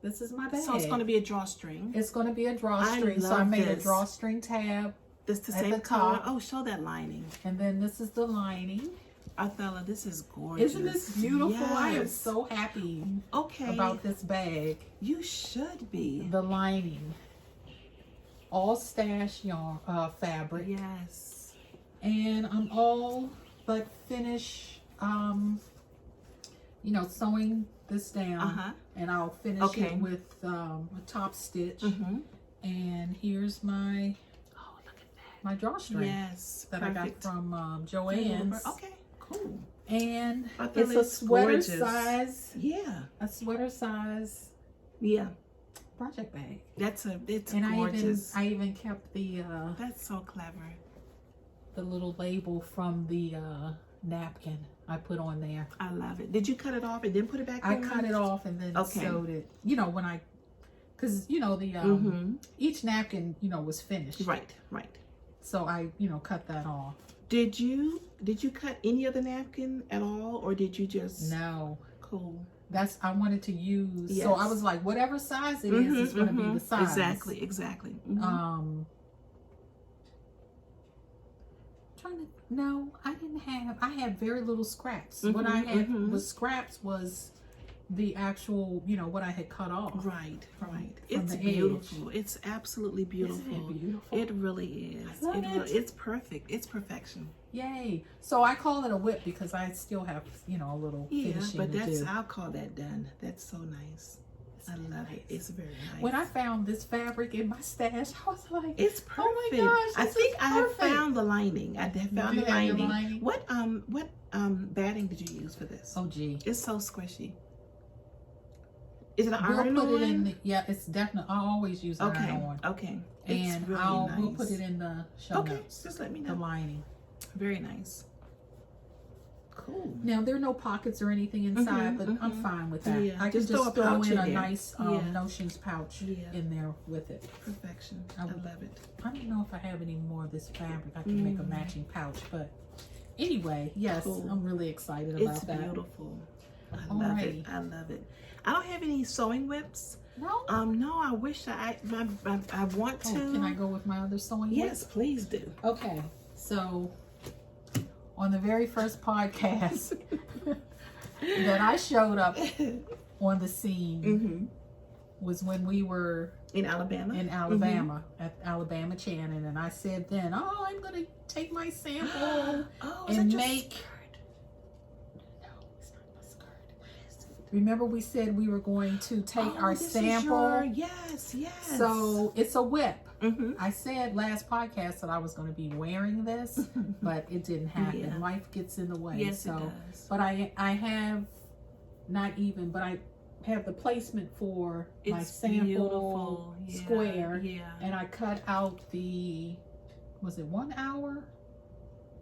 This is my bag. So it's going to be a drawstring. It's going to be a drawstring. So I made a drawstring tab. This the same color. Oh, show that lining. And then this is the lining. Othello, this is gorgeous. Isn't this beautiful? Yes. I am so happy about this bag. You should be. The lining. All stash yarn fabric. Yes. And I'm all but finished sewing this down. And I'll finish it with a top stitch. And here's my my drawstring. Yes. That perfect. I got from Joann's. Okay, cool. And it's a sweater size. Yeah. A sweater size. Yeah. Project bag. It's and gorgeous. I even kept the that's so clever. The little label from the napkin I put on there. I love it. Did you cut it off and then put it back I on? cut it off and then sewed it. When I, because the each napkin was finished. Right. So I cut that off. Did you cut any of the napkin at all, or did you just? No. Cool. I wanted to use. Yes. So I was like, whatever size it is, it's going to be the size. Exactly. No, I didn't have. I had very little scraps. What I had was scraps was the actual, what I had cut off. Right. It's beautiful. It's absolutely beautiful. Isn't it beautiful? It really is. It's perfect. It's perfection. Yay! So I call it a whip because I still have, a little finishing but to do. I'll call that done. That's so nice. I love it. It's very nice. When I found this fabric in my stash, I was like, it's perfect. Oh my gosh, I think I have found the lining. I have found the lining. What batting did you use for this? Oh gee. It's so squishy. Is it an iron on? Put it in it's definitely, I always use iron on. Okay. And really we'll put it in the show notes. Just let me know. The lining. Very nice. Cool. Now there are no pockets or anything inside, but I'm fine with that. Yeah, I can just throw in a nice notions pouch in there with it. Perfection. I love it. I don't know if I have any more of this fabric. I can make a matching pouch, but anyway, yes, I'm really excited about that. It's beautiful. I love it. I love it. I don't have any sewing whips. No? No, I wish I want to. Can I go with my other sewing whip? Yes, please do. Okay, so on the very first podcast that I showed up on the scene was when we were in Alabama. At Alabama Channing, and I said then, "Oh, I'm gonna take my sample Is and that make." No, it's not my skirt. Remember, we said we were going to take our sample. Yes. So it's a whip. I said last podcast that I was going to be wearing this, but it didn't happen. Yeah. Life gets in the way. Yes, so, it does. but I have not even, but I have the placement for my sample beautiful. square, Yeah. and I cut out the, was it 1 hour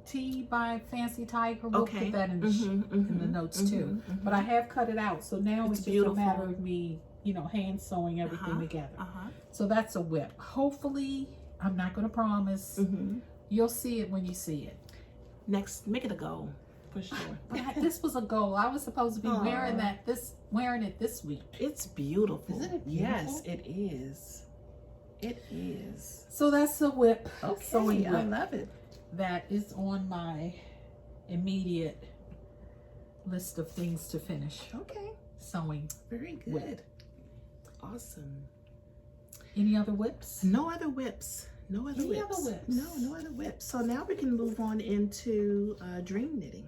tee by Fancy Tiger? We'll put that in the, in the notes too. But I have cut it out, so now it's just beautiful. a matter of me, you know, hand sewing everything together. So that's a whip. Hopefully, I'm not going to promise. You'll see it when you see it. Next, make it a goal for sure. But this was a goal. I was supposed to be wearing it this week. It's beautiful. Isn't it beautiful? Yes, it is. It is. So that's a whip. Okay, Sewing whip. I love it. That is on my immediate list of things to finish. Okay. Sewing. Very good. Whip. Awesome. Any other whips? No other whips. No other Any whips. other whips? No other whips. So now we can move on into dream knitting.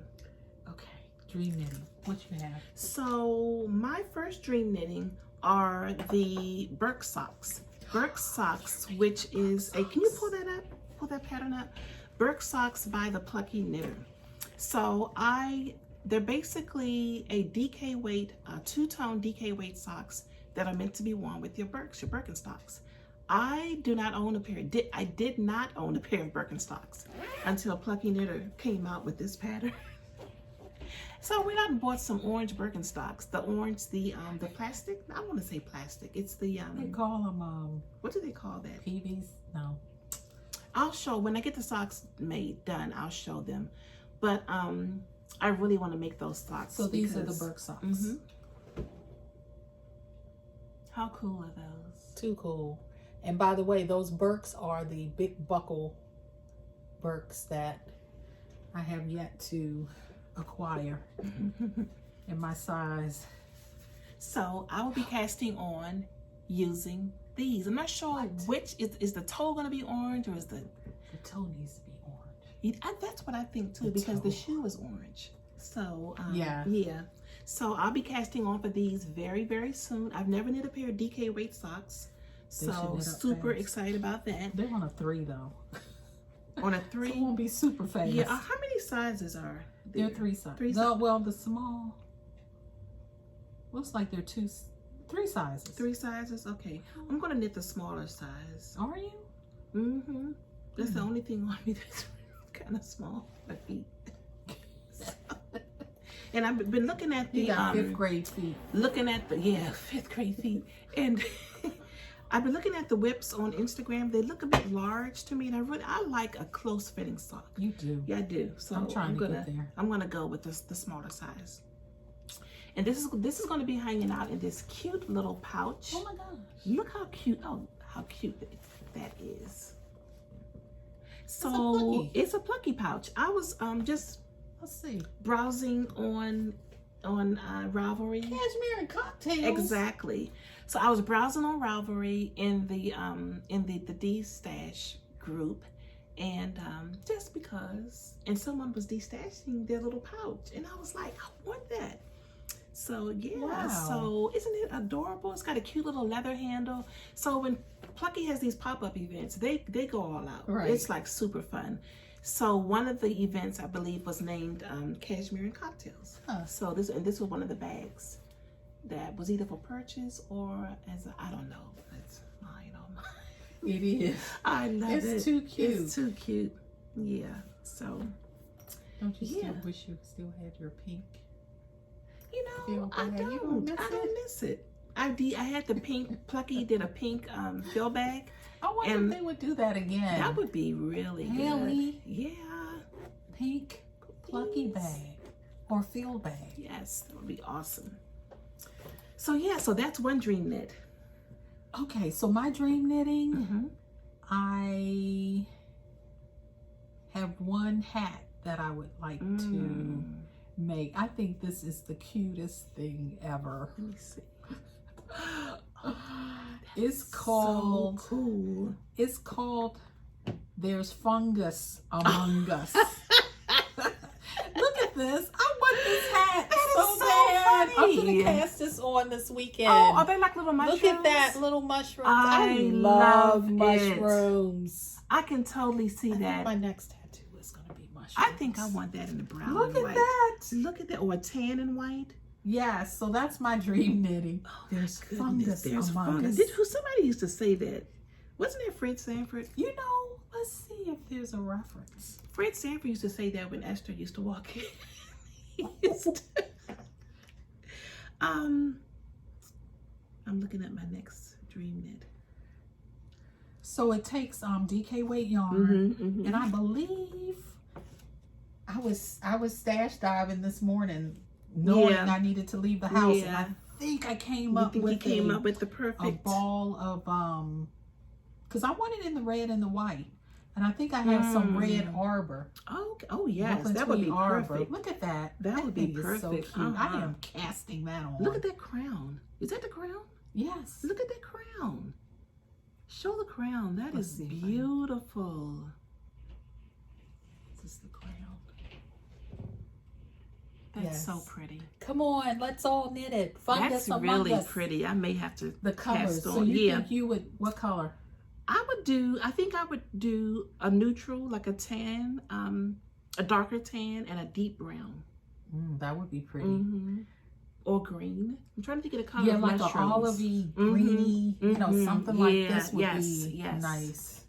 Okay. Dream knitting. What you have? So my first dream knitting are the Burke socks. Burke socks, which is a, can you pull that up? Pull that pattern up? Burke socks by the Plucky Knitter. So they're basically a DK weight, two-tone DK weight socks that are meant to be worn with your Birkenstocks. I do not own a pair. I did not own a pair of Birkenstocks until Plucky Knitter came out with this pattern. So we went out and bought some orange Birkenstocks. The orange, the plastic. I don't want to say plastic. It's the They call them what do they call that? PVs? No. I'll show when I get the socks done. I'll show them. But I really want to make those socks. So these are the Burke socks. How cool are those? Too cool. And by the way, those Burks are the big buckle Burks that I have yet to acquire in my size. So I will be casting on using these. I'm not sure which is the toe going to be orange or is the toe needs to be orange. That's what I think too, because the shoe is orange. So yeah. So I'll be casting on for these very, very soon. I've never knit a pair of DK weight socks, so super excited about that. They're on a 3 though. On a 3, so it won't be super fast. Yeah. How many sizes are there? There are 3 sizes. 3 no, well, the small looks like they're 3 sizes. 3 sizes. Okay, I'm gonna knit the smaller size. Are you? That's the only thing on me that's kind of small. My feet. And I've been looking at the 5th grade feet. Looking at the 5th grade feet, and I've been looking at the whips on Instagram. They look a bit large to me, and I like a close fitting sock. You do. Yeah, I do. So I'm trying to get there. I'm gonna go with the smaller size. And this is going to be hanging out in this cute little pouch. Oh my gosh! Look how cute! Oh, how cute that is. So it's a plucky pouch. I was just browsing on Ravelry. Cashmere and cocktails. Exactly. So I was browsing on Ravelry in the D-Stash group, and just because, and someone was de-stashing their little pouch, and I was like, I want that. So yeah, wow. So isn't it adorable? It's got a cute little leather handle. So when Plucky has these pop-up events, they go all out. Right. It's like super fun. So one of the events, I believe, was named Cashmere and Cocktails. So this was one of the bags that was either for purchase or as I don't know. It's mine on mine. It is. I love it. It's too cute. It's too cute. Yeah. So don't you still wish you still had your pink? You know, I don't miss it. I had the pink. Plucky did a pink fill bag. I wonder if they would do that again. That would be really good. Really? Yeah. Pink Plucky bag. or field bag. Yes, that would be awesome. So yeah, so that's one dream knit. Okay, so my dream knitting, Mm-hmm. I have one hat that I would like to make. I think this is the cutest thing ever. Let me see. It's called, so cool. It's called There's Fungus Among Us. Look at this. I want this hat so bad. funny. I'm going to cast this on this weekend. Oh, are they like little mushrooms? Look at that, little mushrooms. I love love mushrooms. I can totally see that. My next tattoo is going to be mushrooms. I think I want that in the brown Look and at white. that. Look at that. Or a tan and white. Yes, so that's my dream knitting. Oh, There's goodness, fungus there's among fungus. us. Somebody used to say that. Wasn't it Fred Sanford? You know, let's see if there's a reference. Fred Sanford used to say that when Esther used to walk in. He used to. I'm looking at my next dream knit. So it takes DK weight yarn, Mm-hmm. and I believe I was stash diving this morning, knowing I needed to leave the house, and I think I came up with the perfect a ball of because I wanted in the red and the white, and I think I have some red arbor. Oh yes, that would be perfect. Look at that. That would be thing is perfect. so cute. I am casting that on. Look at that crown. Is that the crown? Yes. Look at that crown. Show the crown. That Let's is see if I can- beautiful. This is the crown. That's so pretty. Come on, let's all knit it. Fungus That's among really us. pretty. I may have to The colors. cast on. So you think you would? What color? I think I would do a neutral, like a tan, a darker tan, and a deep brown. That would be pretty. Mm-hmm. Or green. I'm trying to think of the color. Yeah, of like mushrooms. an olivey, greeny, you know, something like this would yes, be yes. nice.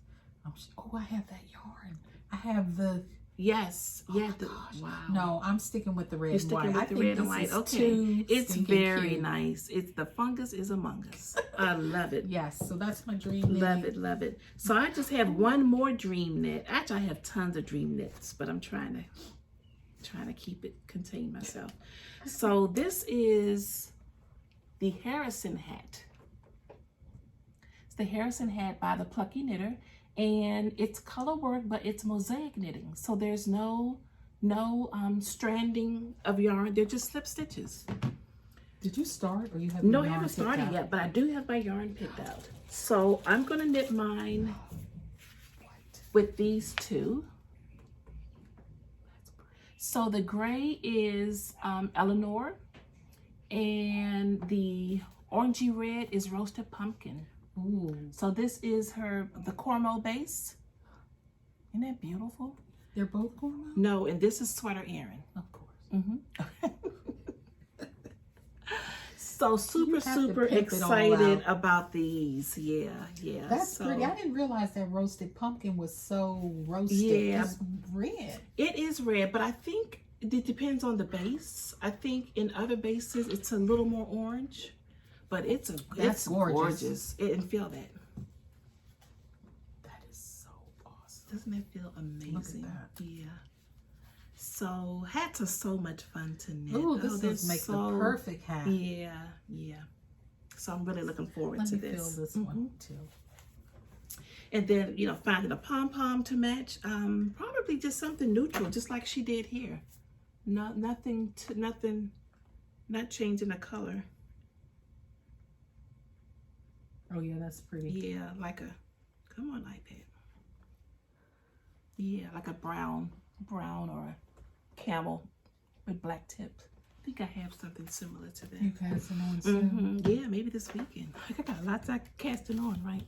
Oh, I have that yarn. I have the. Yes. Oh Yeah. my gosh. Wow. No, I'm sticking with the red You're and sticking white. with I the think red and this white. is Okay. too It's stinking very cute. nice. It's the fungus is among us. I love it. Yes, so that's my dream. Love it, love it. So I just have one more dream knit. Actually, I have tons of dream knits, but I'm trying to keep it, contain myself. So this is the Harrison hat. It's the Harrison hat by the Plucky Knitter, and it's color work, but it's mosaic knitting. So there's no stranding of yarn. They're just slip stitches. Did you start or you have? No, I haven't started yet, but I do have my yarn picked out. So I'm gonna knit mine with these two. So the gray is Eleanor, and the orangey red is roasted pumpkin. Ooh. So this is the Cormo base. Isn't that beautiful? They're both going on? No, and this is Sweater Erin. Of course. Mm-hmm. So super pimp it all excited out. about these. Yeah. That's pretty. I didn't realize that roasted pumpkin was so roasted. Yeah. It's red. It is red, but I think it depends on the base. I think in other bases it's a little more orange, but it's gorgeous. And feel that. That is so awesome. Doesn't that feel amazing? Look at that. Yeah. So hats are so much fun to knit. Ooh, this would make the perfect hat. Yeah. So I'm really looking forward to this. Let me feel this one too. And then, finding a pom-pom to match. Probably just something neutral, just like she did here. Not changing the color. Oh yeah, that's pretty. Yeah, come on, like that. Yeah, like a brown or a camel with black tips. I think I have something similar to that. You casting on soon? Yeah, maybe this weekend. I got lots of casting on, right?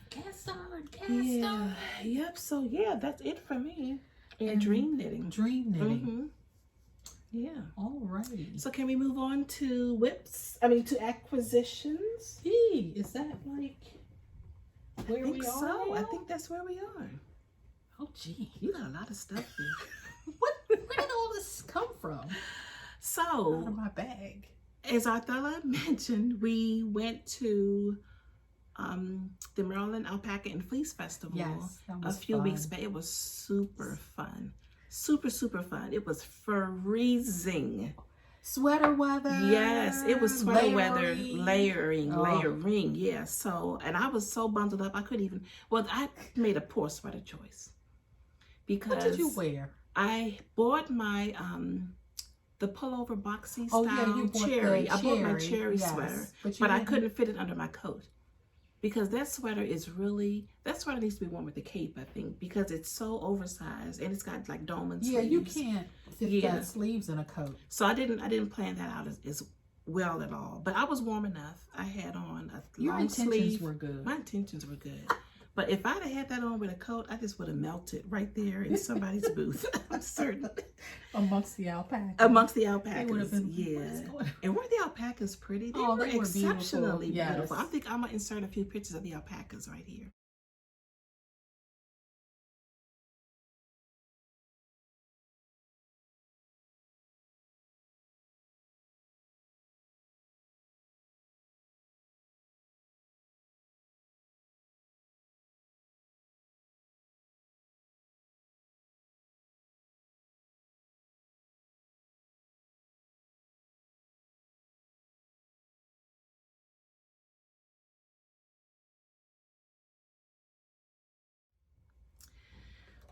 Cast on. Yep. So yeah, that's it for me. And dream knitting. Dream knitting. Yeah. Alrighty. So can we move on to to acquisitions? Gee, is that like where we are? So. I now? think that's where we are. Oh gee. You got a lot of stuff here. Where did all this come from? So Out of my bag. as Arthella mentioned, we went to the Maryland Alpaca and Fleece Festival Yes, that was a few fun. weeks back. It was super fun. Super, super fun. It was freezing. Sweater weather. Yes, it was sweater weather, layering. Oh. Yeah. So, and I was so bundled up, I couldn't even, well, I made a poor sweater choice because What did you wear? I bought my, the pullover boxy style you bought cherry. the I bought my cherry, cherry yes, sweater, but I couldn't fit it under my coat. Because that sweater is really, that sweater needs to be worn with a cape, I think, because it's so oversized and it's got like dome and sleeves. Yeah, you can't fit that sleeves in a coat. So I didn't plan that out as well at all. But I was warm enough. I had on a long sleeve. Your intentions were good. My intentions were good. But if I'd have had that on with a coat, I just would have melted right there in somebody's booth. I'm certain. Amongst the alpacas. Amongst the alpacas. They would have been, yeah. And were the alpacas pretty? They were they were exceptionally beautiful. beautiful. Yes. I think I'm going to insert a few pictures of the alpacas right here.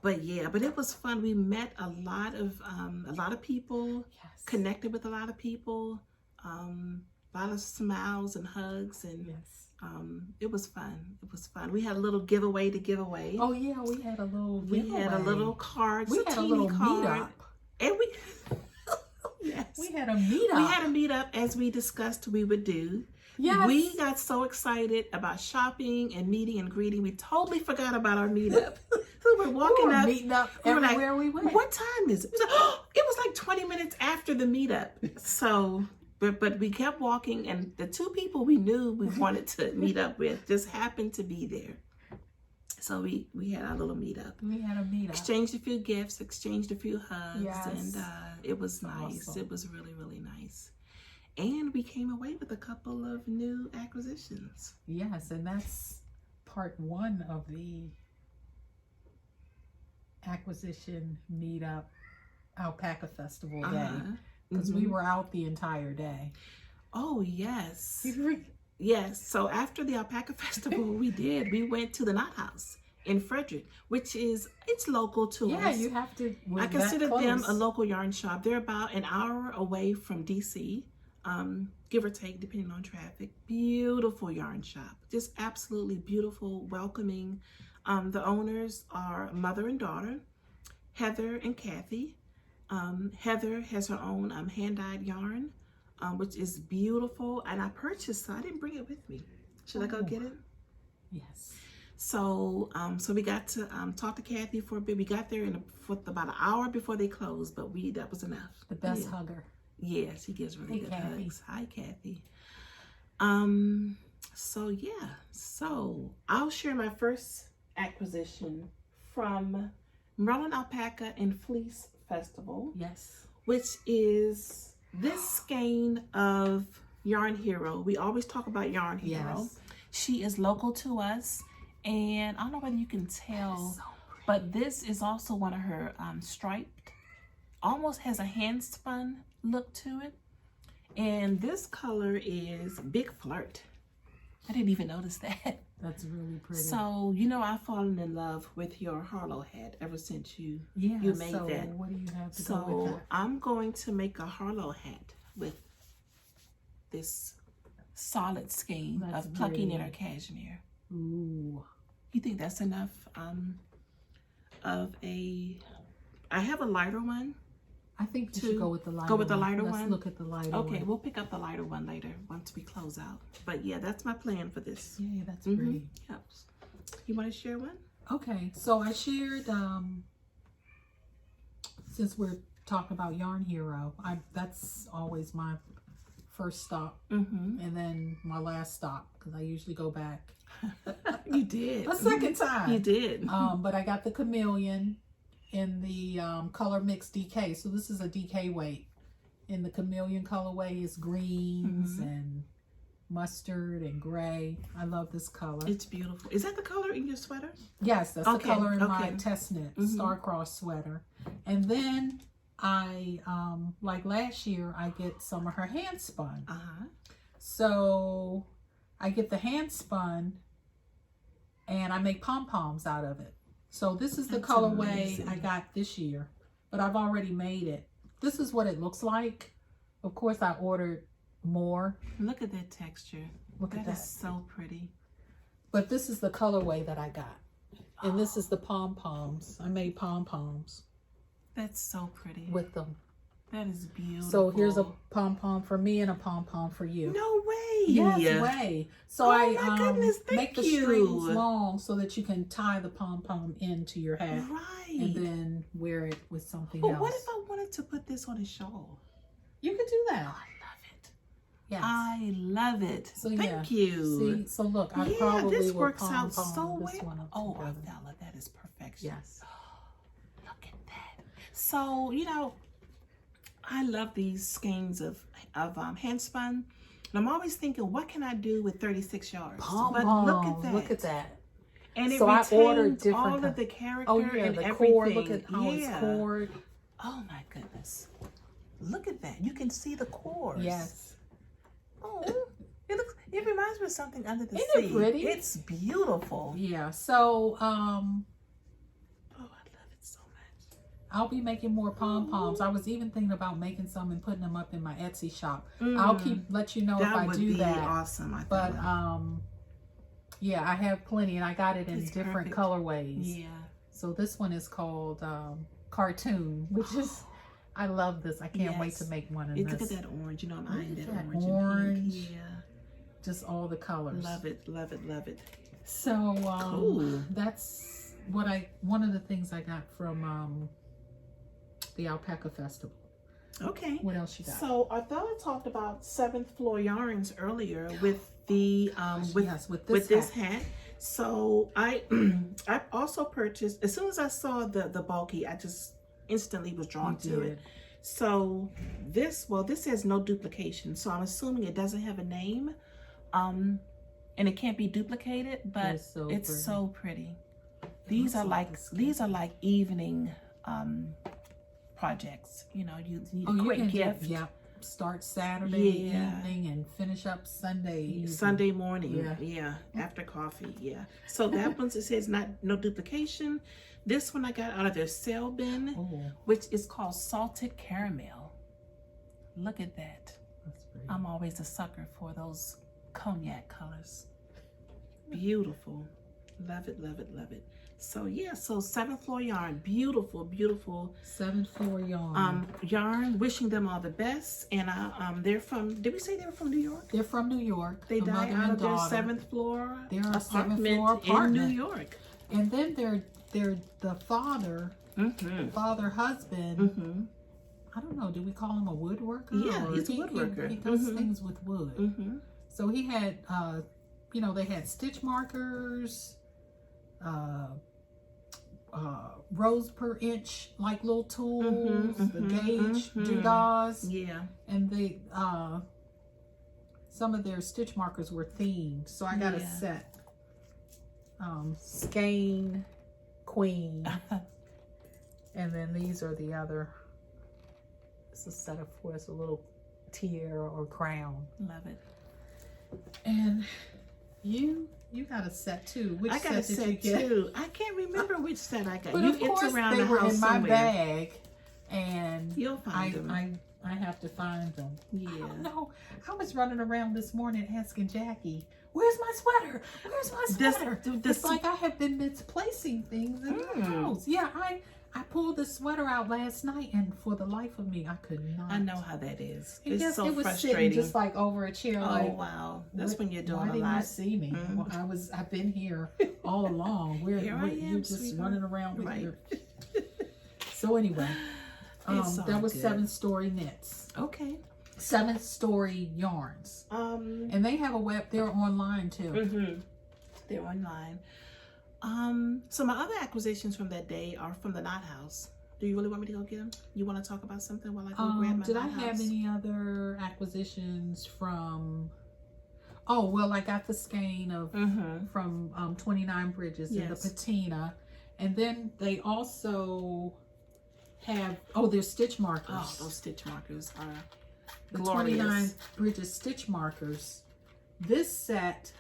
But yeah, but it was fun. We met a lot of people, Yes. connected with a lot of people, a lot of smiles and hugs, and Yes. It was fun. It was fun. We had a little giveaway to give away. Oh yeah, we had a little giveaway. We had a little card. We had a little meetup. And we yes. We had a meetup. We had a meetup as we discussed we would do. Yes. We got so excited about shopping and meeting and greeting, we totally forgot about our meetup. So we're walking up, meeting up everywhere we went. What time is it? It was like 20 minutes after the meetup. So, but we kept walking, and the two people we knew we wanted to meet up with just happened to be there. So we had our little meetup. We had a meetup. Exchanged a few gifts, exchanged a few hugs, Yes. and it was nice. Awesome. It was really, really nice. And we came away with a couple of new acquisitions. Yes, and that's part one of the acquisition meetup alpaca festival day. Because we were out the entire day. Oh, yes. Yes. So after the alpaca festival, we went to the Knot House in Frederick, which is, it's local to us. Yeah, you have to. I consider them a local yarn shop. They're about an hour away from DC. Give or take, depending on traffic. Beautiful yarn shop, just absolutely beautiful, welcoming. The owners are mother and daughter, Heather and Kathy. Heather has her own hand-dyed yarn, which is beautiful, and I purchased, so I didn't bring it with me. Should I go get it? Yes. So, so we got to talk to Kathy for a bit. We got there for about an hour before they closed, but that was enough. The best hugger. Yeah, she gives really good Kathy. hugs. Hi, Kathy. So yeah, so I'll share my first acquisition from Maryland Alpaca and Fleece Festival. Yes. Which is this skein of Yarn Hero. We always talk about Yarn Hero. Yes. She is local to us, and I don't know whether you can tell, so but this is also one of her striped, almost has a hand spun look to it. And this color is Big Flirt. I didn't even notice that. That's really pretty. So, you know, I've fallen in love with your Harlow hat ever since you made that. What do you have to go with So that? I'm going to make a Harlow hat with this solid skein That's of plucky pretty. knit or cashmere. Ooh. You think that's enough I have a lighter one. I think you should go with the lighter one. Go with the lighter one? Let's look at the lighter one. Okay, we'll pick up the lighter one later once we close out. But yeah, that's my plan for this. Yeah, that's pretty. Yep. You want to share one? Okay, so I shared, since we're talking about Yarn Hero, that's always my first stop, and then my last stop, because I usually go back. You did. A second time. You did. But I got the chameleon in the color mix DK. So this is a DK weight. In the chameleon colorway is greens and mustard and gray. I love this color. It's beautiful. Is that the color in your sweater? Yes, that's the color in my okay. test knit Mhm. star-crossed sweater. And then I, like last year, I get some of her hand spun. So I get the hand spun and I make pom-poms out of it. So this is the That's colorway amazing. I got this year, but I've already made it. This is what it looks like. Of course, I ordered more. Look at that texture. Look at that. That is so pretty. But this is the colorway that I got. And this is the pom-poms. I made pom-poms That's so pretty. with them. That is beautiful. So here's a pom-pom for me and a pom-pom for you. No way. Yes, way. So Oh my goodness, make the thank you. strings long so that you can tie the pom-pom into your hat. Right. And then wear it with something But else. what if I wanted to put this on a shawl? You could do that. I love it. Yes. I love it. So Thank you. See, so look, I Yeah, probably this will works out pom-pom so this one well. up Oh, together. Bella, that is perfection. Yes. Look at that. So, you know, I love these skeins of hand spun. And I'm always thinking, what can I do with 36 yards? But look at that. Look at that. And it So I ordered retains different all of the character Oh yeah, and the everything. cord. Look at how it's cord. Oh my goodness. Look at that. You can see the cores. Yes. Oh, it reminds me of something under the Isn't sea. it pretty? It's beautiful. Yeah. So Oh, I love it so much. I'll be making more pom-poms. I was even thinking about making some and putting them up in my Etsy shop. Mm. I'll let you know if I would do be that. awesome. I But think. yeah, I have plenty and I got it in It's different perfect. colorways. Yeah. So this one is called Cartoon, which is I love this. I can't wait Yes. to make one of Look this. at that orange. You know, I'm Look eyeing at that that orange. And orange. pink. Yeah. Just all the colors. Love it. Love it. Love it. So Cool. that's what one of the things I got from the Alpaca Festival. Okay. What else you got? So I thought I talked about 7th Floor yarns earlier with the with this hat. So I I also purchased, as soon as I saw the bulky, I just instantly was drawn to it. So this says no duplication. So I'm assuming it doesn't have a name. And it can't be duplicated, but it's so pretty. These are like evening projects. You know, you need a quick gift. Start Saturday evening and finish up Sunday evening. Sunday morning. Yeah. After coffee. Yeah. So that one, it says no duplication. This one I got out of their sale bin, which is called Salted Caramel. Look at that. That's pretty. I'm always a sucker for those cognac colors. Beautiful. Love it, love it, love it. So yeah, so 7th Floor yarn, beautiful, beautiful. 7th Floor yarn. Yarn. Wishing them all the best. And they're from. Did we say they were from New York? They're from New York. They died out of their 7th floor apartment in New York. And then they're the father, husband. I don't know. Do we call him a woodworker? Yeah, he's a woodworker. He does things with wood. So he had, they had stitch markers, rows per inch, like little tools, the gauge, doodads. Yeah. And they, some of their stitch markers were themed. So I got a set. Skein, Queen. And then these are the other. It's a set of four. It's a little tiara or crown. Love it. And you got a set too. Which I got a set too. I can't remember which set I got. But of course, it's around they the were house in my somewhere. bag, and You'll find them. I have to find them. Yeah. I don't know. I was running around this morning asking Jackie, "Where's my sweater? Where's my sweater?" It's like I have been misplacing things in the house. Yeah, I pulled the sweater out last night, and for the life of me, I could not. I know how that is. And It's so it was frustrating. sitting just like over a chair. Oh like, wow, that's when you're doing why a didn't lot. you see me? Well, I've been here all along. Here I am, you're just sweetheart. running around with Right. your. So anyway, It's all that was good. 7th Story Knits. Okay. 7th Story Yarns. And they have a they're online too. They're online. So my other acquisitions from that day are from the Knot House. Do you really want me to go get them? You want to talk about something while I go grab my Did Knot I have House? any other acquisitions from? Oh, well, I got the skein of Mm-hmm. from 29 Bridges and the Yes. patina. And then they also have, there's stitch markers. Oh, those stitch markers are The glorious. 29 Bridges stitch markers. This set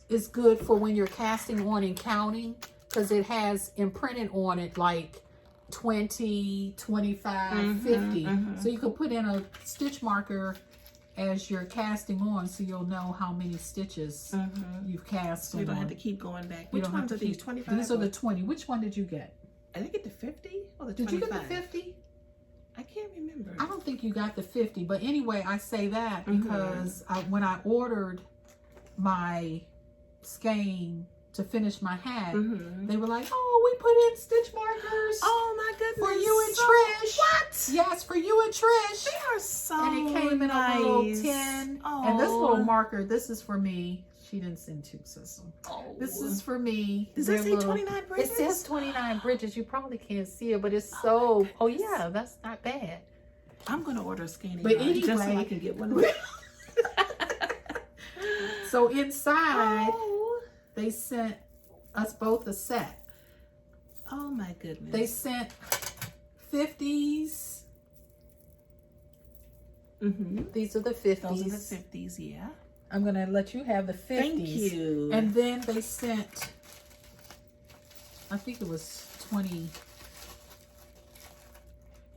is good for when you're casting on and counting, because it has imprinted on it like 20, 25, 50. So you could put in a stitch marker as you're casting on, so you'll know how many stitches you've cast So on. you don't have to keep going back. You Which don't have ones to are these? keep- 25? These are the 20. Which one did you get? I think get the 50 or the 25. Did you get the 50? I can't remember. I don't think you got the 50, but anyway, I say that because when I ordered my skein to finish my hat, they were like, "Oh, we put in stitch markers Oh my goodness. for you and So- Trish." What? Yes, for you and Trish. They are so And it came in nice. a little tin. And this little marker, this is for me. She didn't send two, Sissel. Oh. This is for me. Does They're that say little- 29 Bridges? It says 29 Bridges. You probably can't see it, but it's so. Oh yeah, that's not bad. I'm gonna order a scanning But just so anyway- I can get one. So inside, Oh. they sent us both a set. Oh my goodness. They sent 50s. These are the 50s. Those are the 50s, yeah. I'm gonna let you have the 50s. Thank you. And then they sent, I think it was 20s.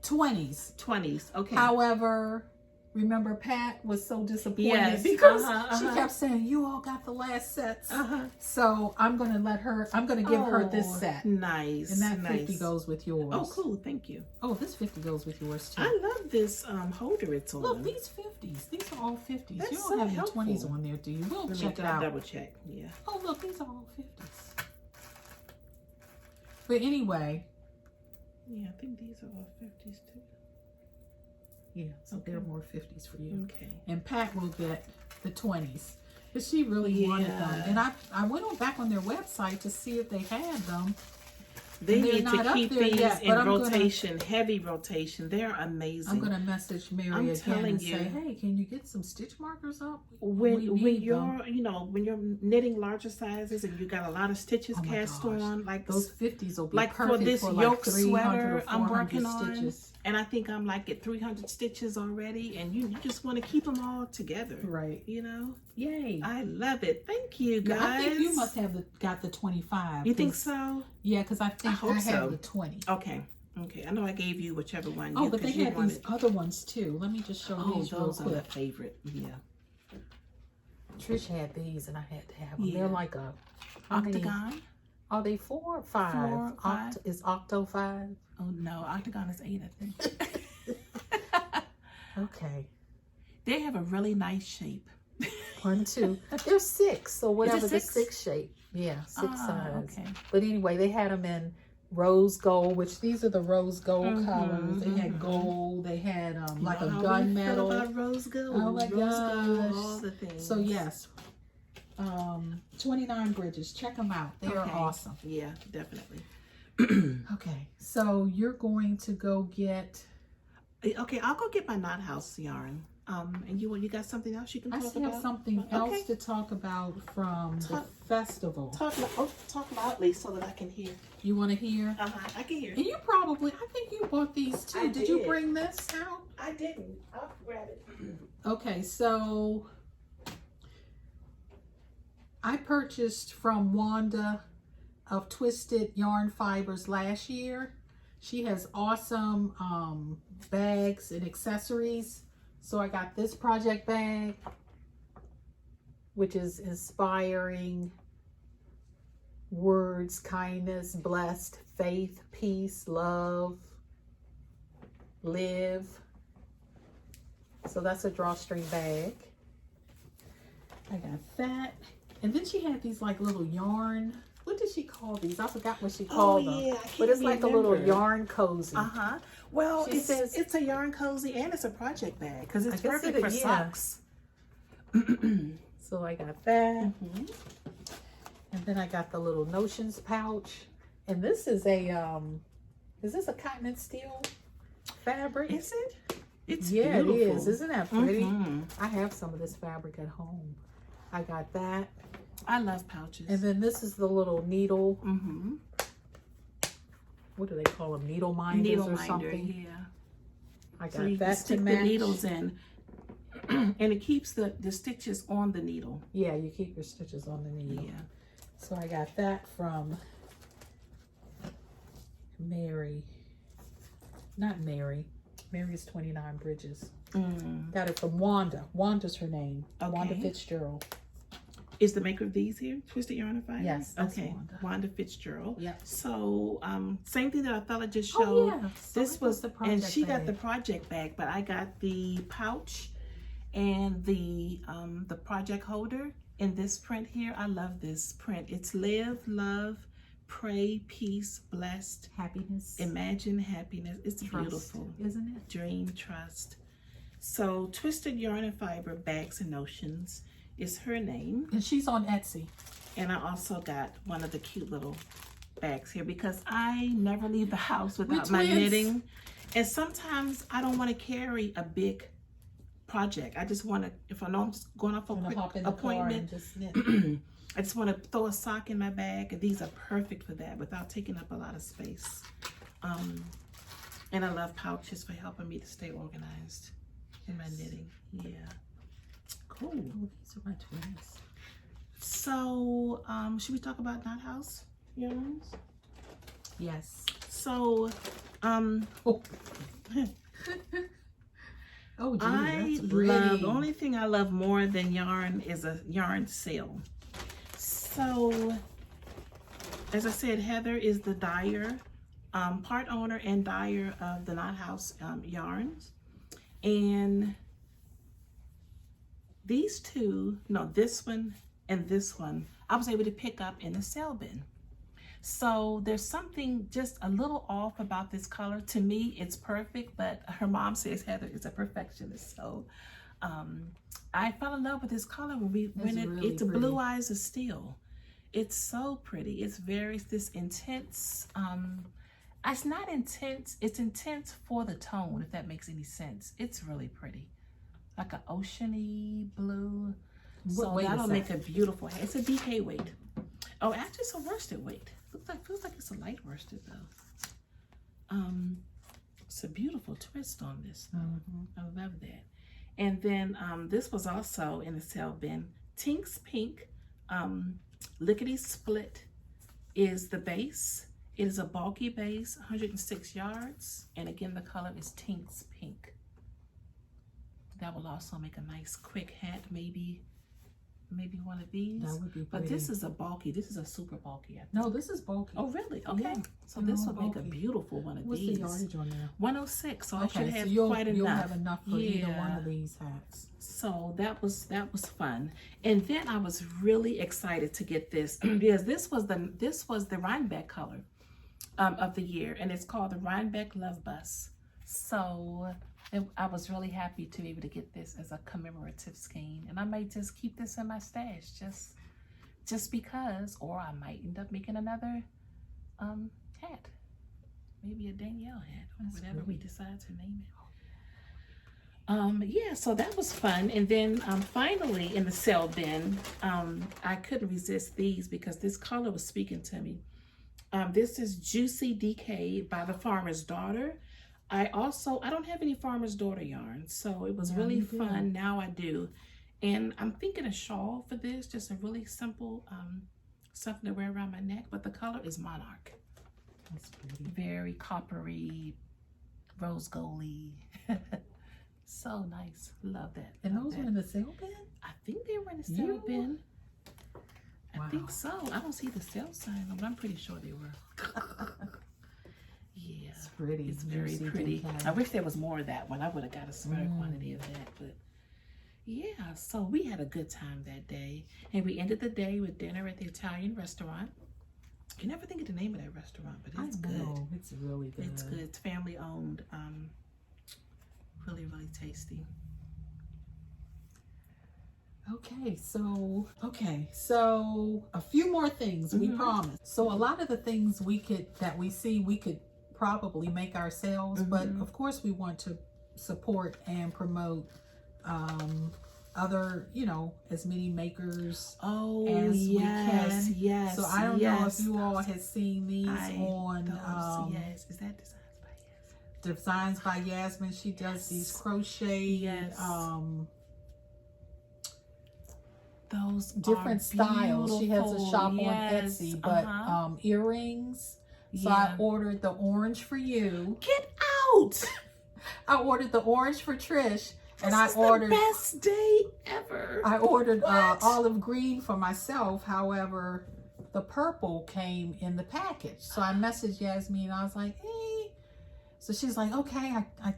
20s, okay. However, remember Pat was so disappointed Yes, because uh-huh. she kept saying, "You all got the last sets." Uh-huh. So I'm gonna give her this set. Nice. And that nice. 50 goes with yours. Oh, cool. Thank you. Oh, this 50 goes with yours too. I love this holder it's on. Look, these 50s. These are all 50s. That's You don't so have any helpful. 20s on there, do you? We'll Let check me it out. double check. Yeah. Oh, look, these are all 50s. But anyway, Yeah, I think these are all 50s too. yeah, so there are more 50s for you. Okay. And Pat will get the 20s. But she really wanted them. And I went back on their website to see if they had them. They And they're need not to up keep there these yet, in but I'm gonna- rotation, heavy rotation. They're amazing. I'm gonna message Mary I'm again telling and you. say, "Hey, can you get some stitch markers up? when We when need you're them." when you're knitting larger sizes and you got a lot of stitches Oh my cast gosh. on, like Those 50s will be like for perfect this for yoke like 300 sweater or I'm 400 working on, stitches. and I think I'm like at 300 stitches already, and you just want to keep them all together, Right. you know. Yay. I love it. Thank you, guys. Now, I think you must have got the 25. You think 'cause- so? Yeah, because I think hope I have so. the 20. Okay. I know I gave you whichever one. Oh, but they 'cause you had wanted. these other ones too. Let me just show Oh, these real those are my quick. favorite. Yeah. Trish had these and I had to have them. Yeah. They're like a how many- Octagon. Are they 4 or 5? 4, 5. Is Octo 5? Oh no, Octagon is 8, I think. Okay. They have a really nice shape. 1, 2. They're 6, so whatever the 6? 6 shape. Yeah, 6 size. Okay. But anyway, they had them in rose gold, which these are the rose gold colors. They had gold. They had like a gunmetal. About rose gold. Oh my rose gold, gosh. all the things. So yes, 29 Bridges. Check them out. They are Okay. awesome. Yeah, definitely. Okay, so you're going to go get. Okay, I'll go get my knot house yarn. And you got something else you can I talk still about? have something else to talk about from the festival. Talk loudly so that I can hear. You want to hear? I can hear. And you probably, I think you bought these too. I Did you did. bring this out? I didn't. I'll grab it. Okay, so I purchased from Wanda of Twisted Yarn Fibers last year. She has awesome bags and accessories. So I got this project bag, which is inspiring words, kindness, blessed, faith, peace, love, live. So that's a drawstring bag. I got that. And then she had these like little yarn. What did she call these? I forgot what she called them. Yeah, But it's like a little yarn cozy. Well, She says- it's a yarn cozy and it's a project bag because it's I guess perfect it for is, yeah. socks. So I got that. And then I got the little notions pouch. And this is this a cotton and steel fabric? Is it? It's yeah, beautiful. it is. Isn't that pretty? Mhm. I have some of this fabric at home. I got that. I love pouches. And then this is the little needle. Mm-hmm. What do they call them? Needle minders Needle or minder, something? yeah. I got So you that can to stick match. the needles in. And it keeps the stitches on the needle. Yeah, you keep your stitches on the needle. Yeah. So I got that from Mary. Not Mary. Mary's 29 Bridges. Got it from Wanda. Wanda's her name. Okay. Wanda Fitzgerald. Is the maker of these here Twisted Yarn Fiber? Yes, that's okay. Wanda. Fitzgerald. Yep. So same thing that Othello just showed. Oh, yeah. So this was the project and she got bag. the project bag, but I got the pouch and the project holder in this print here. I love this print. It's live, love, pray, peace, blessed, Happiness. imagine happiness. It's Trust, beautiful. isn't it? Dream, trust. So Twisted Yarn and Fiber Bags and Notions is her name. And she's on Etsy. And I also got one of the cute little bags here because I never leave the house without my knitting. And sometimes I don't want to carry a big project. I just want to, if I know I'm just going off a quick appointment, just knit. I just want to throw a sock in my bag, and these are perfect for that without taking up a lot of space. And I love pouches for helping me to stay organized in my knitting. Yeah. Cool. Oh, these are my twins. So, should we talk about Knot House yarns? Yes. So, Oh, oh gee, I that's pretty. love, the only thing I love more than yarn is a yarn sale. So, as I said, Heather is the dyer, part owner and dyer of the Knot House yarns. And these two, no, this one and this one, I was able to pick up in the sale bin. So there's something just a little off about this color. To me, it's perfect, but her mom says Heather is a perfectionist. So I fell in love with this color it's a blue eyes of steel. It's so pretty. It's this intense, it's not intense, it's intense for the tone, if that makes any sense. It's really pretty. Like an oceany blue. So that'll make a beautiful hat. It's a DK weight. Oh, actually it's a worsted weight. Feels like it's a light worsted though. It's a beautiful twist on this though. I love that. And then this was also in the sale bin. Tink's Pink Lickety Split is the base. It is a bulky base, 106 yards. And again, the color is Tink's Pink. That will also make a nice quick hat, maybe one of these. That would be pretty. But this is a bulky. This is a super bulky. No, this is bulky. Oh, really? Okay. Yeah. So this would make a beautiful one of What's these. What's the yardage on there? 106. So Okay, I should have so quite enough. You'll have enough for either one of these hats. So that was fun. And then I was really excited to get this because this was the Rhinebeck color of the year, and it's called the Rhinebeck Love Bus. So I was really happy to be able to get this as a commemorative skein, and I might just keep this in my stash just because, or I might end up making another hat, maybe a Danielle hat, or whatever we decide to name it. Yeah, so that was fun. And then finally in the sale bin, I couldn't resist these because this color was speaking to me. This is Juicy DK by the Farmer's Daughter. I don't have any Farmer's Daughter yarn, so it was really fun. Now I do. And I'm thinking a shawl for this, just a really simple something to wear around my neck, but the color is Monarch. That's pretty. Very coppery, rose goldy. So nice. Love that. And those were in the sale bin? I think they were in the sale bin. Wow. I think so. I don't see the sale sign, but I'm pretty sure they were. Yeah. It's pretty. It's very pretty. DK. I wish there was more of that one. I would have got a smaller quantity of that, but yeah, so we had a good time that day. And we ended the day with dinner at the Italian restaurant. I can never think of the name of that restaurant, but it's good. It's really good. It's good. It's family owned. Really, really tasty. Okay, so a few more things we promised. So a lot of the things we could probably make ourselves, but of course we want to support and promote other, as many makers Oh, as we yes, can. yes. So I don't know if you all have seen these on yes. Is that Designs by Yasmin. She does these crochet. Yes. Those different styles. She has a shop on Etsy, but earrings. So I ordered the orange for you. Get out! I ordered the orange for Trish. And I ordered the best day ever. I ordered olive green for myself. However, the purple came in the package. So I messaged Yasmin. I was like, hey. So she's like, okay, I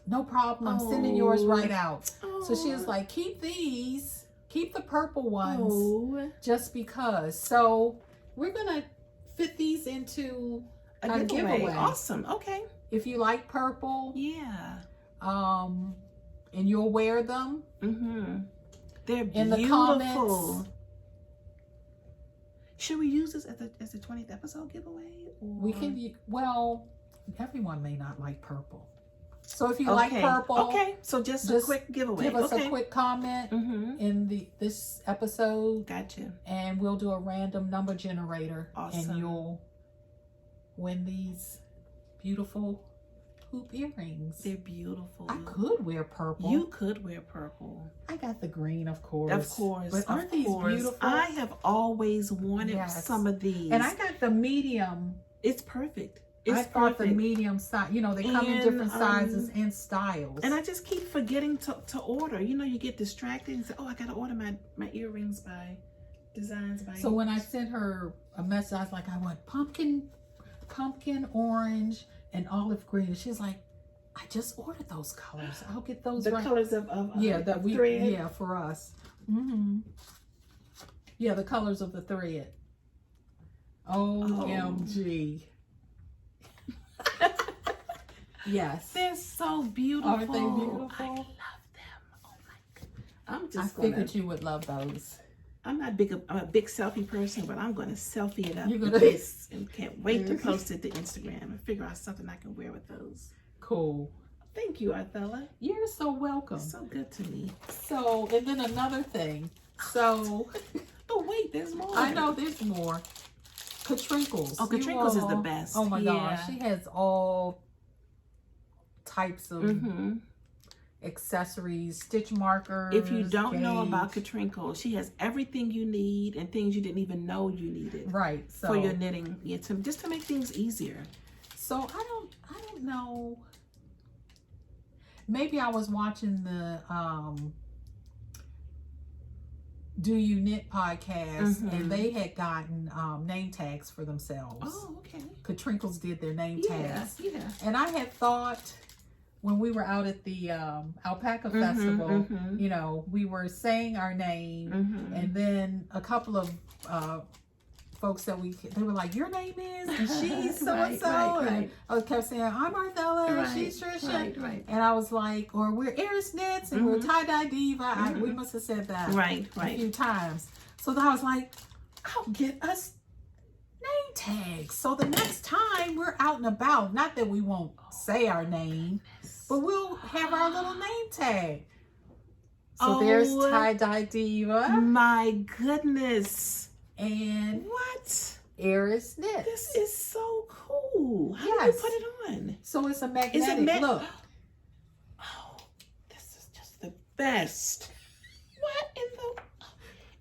no problem. I'm sending yours right out. So she was like, keep these. Keep the purple ones just because. So we're going to fit these into a giveaway. Awesome. Okay. If you like purple. Yeah. And you'll wear them. Mm-hmm. They're beautiful. In the comments. Should we use this as the 20th episode giveaway? Or? We can. Well, everyone may not like purple. So if you like purple, so just a quick giveaway. Give us a quick comment in this episode. Gotcha. And we'll do a random number generator. Awesome. And you'll win these beautiful hoop earrings. They're beautiful. I could wear purple. You could wear purple. I got the green, of course. Of course. But aren't these beautiful? I have always wanted some of these. And I got the medium. It's perfect. I thought the medium size, they come in different sizes and styles. And I just keep forgetting to order. You get distracted and say, oh, I got to order my earrings by Designs by. So when I sent her a message, I was like, I want pumpkin, orange, and olive green. And she's like, I just ordered those colors. I'll get those. The colors of thread. Yeah, for us. Mm-hmm. Yeah, the colors of the thread. OMG. Yes. They're so beautiful. Aren't they beautiful? I love them. Oh my God. I figured you would love those. I'm a big selfie person, but I'm going to selfie it up with this and can't wait to post it to Instagram and figure out something I can wear with those. Cool. Thank you, Arthella. You're so welcome. So good to me. So, and then another thing. So. Oh, wait, there's more. I know there's more. Katrinkles. Oh, Katrinkles is the best. Oh my gosh. She has all types of accessories, stitch markers. If you don't know about Katrinkles, she has everything you need and things you didn't even know you needed. Right. So for your knitting, just to make things easier. So I don't know. Maybe I was watching the Do You Knit podcast and they had gotten name tags for themselves. Oh, okay. Katrinkles did their name tags. Yeah. And I had thought when we were out at the Alpaca Festival, we were saying our name and then a couple of folks that they were like, your name is? And she's so-and-so. And I kept saying, I'm Arthella, and she's Trisha. Right. And I was like, or we're Eris Knits, and we're Tie-Dye Diva. We must have said that a few times. So then I was like, I'll get us name tags. So the next time we're out and about, not that we won't say our name, but we'll have our little name tag. So there's Tie-Dye Diva. My goodness. And what? Eris Knits. This is so cool. How do you put it on? So it's a magnetic look. Oh, this is just the best. What in the?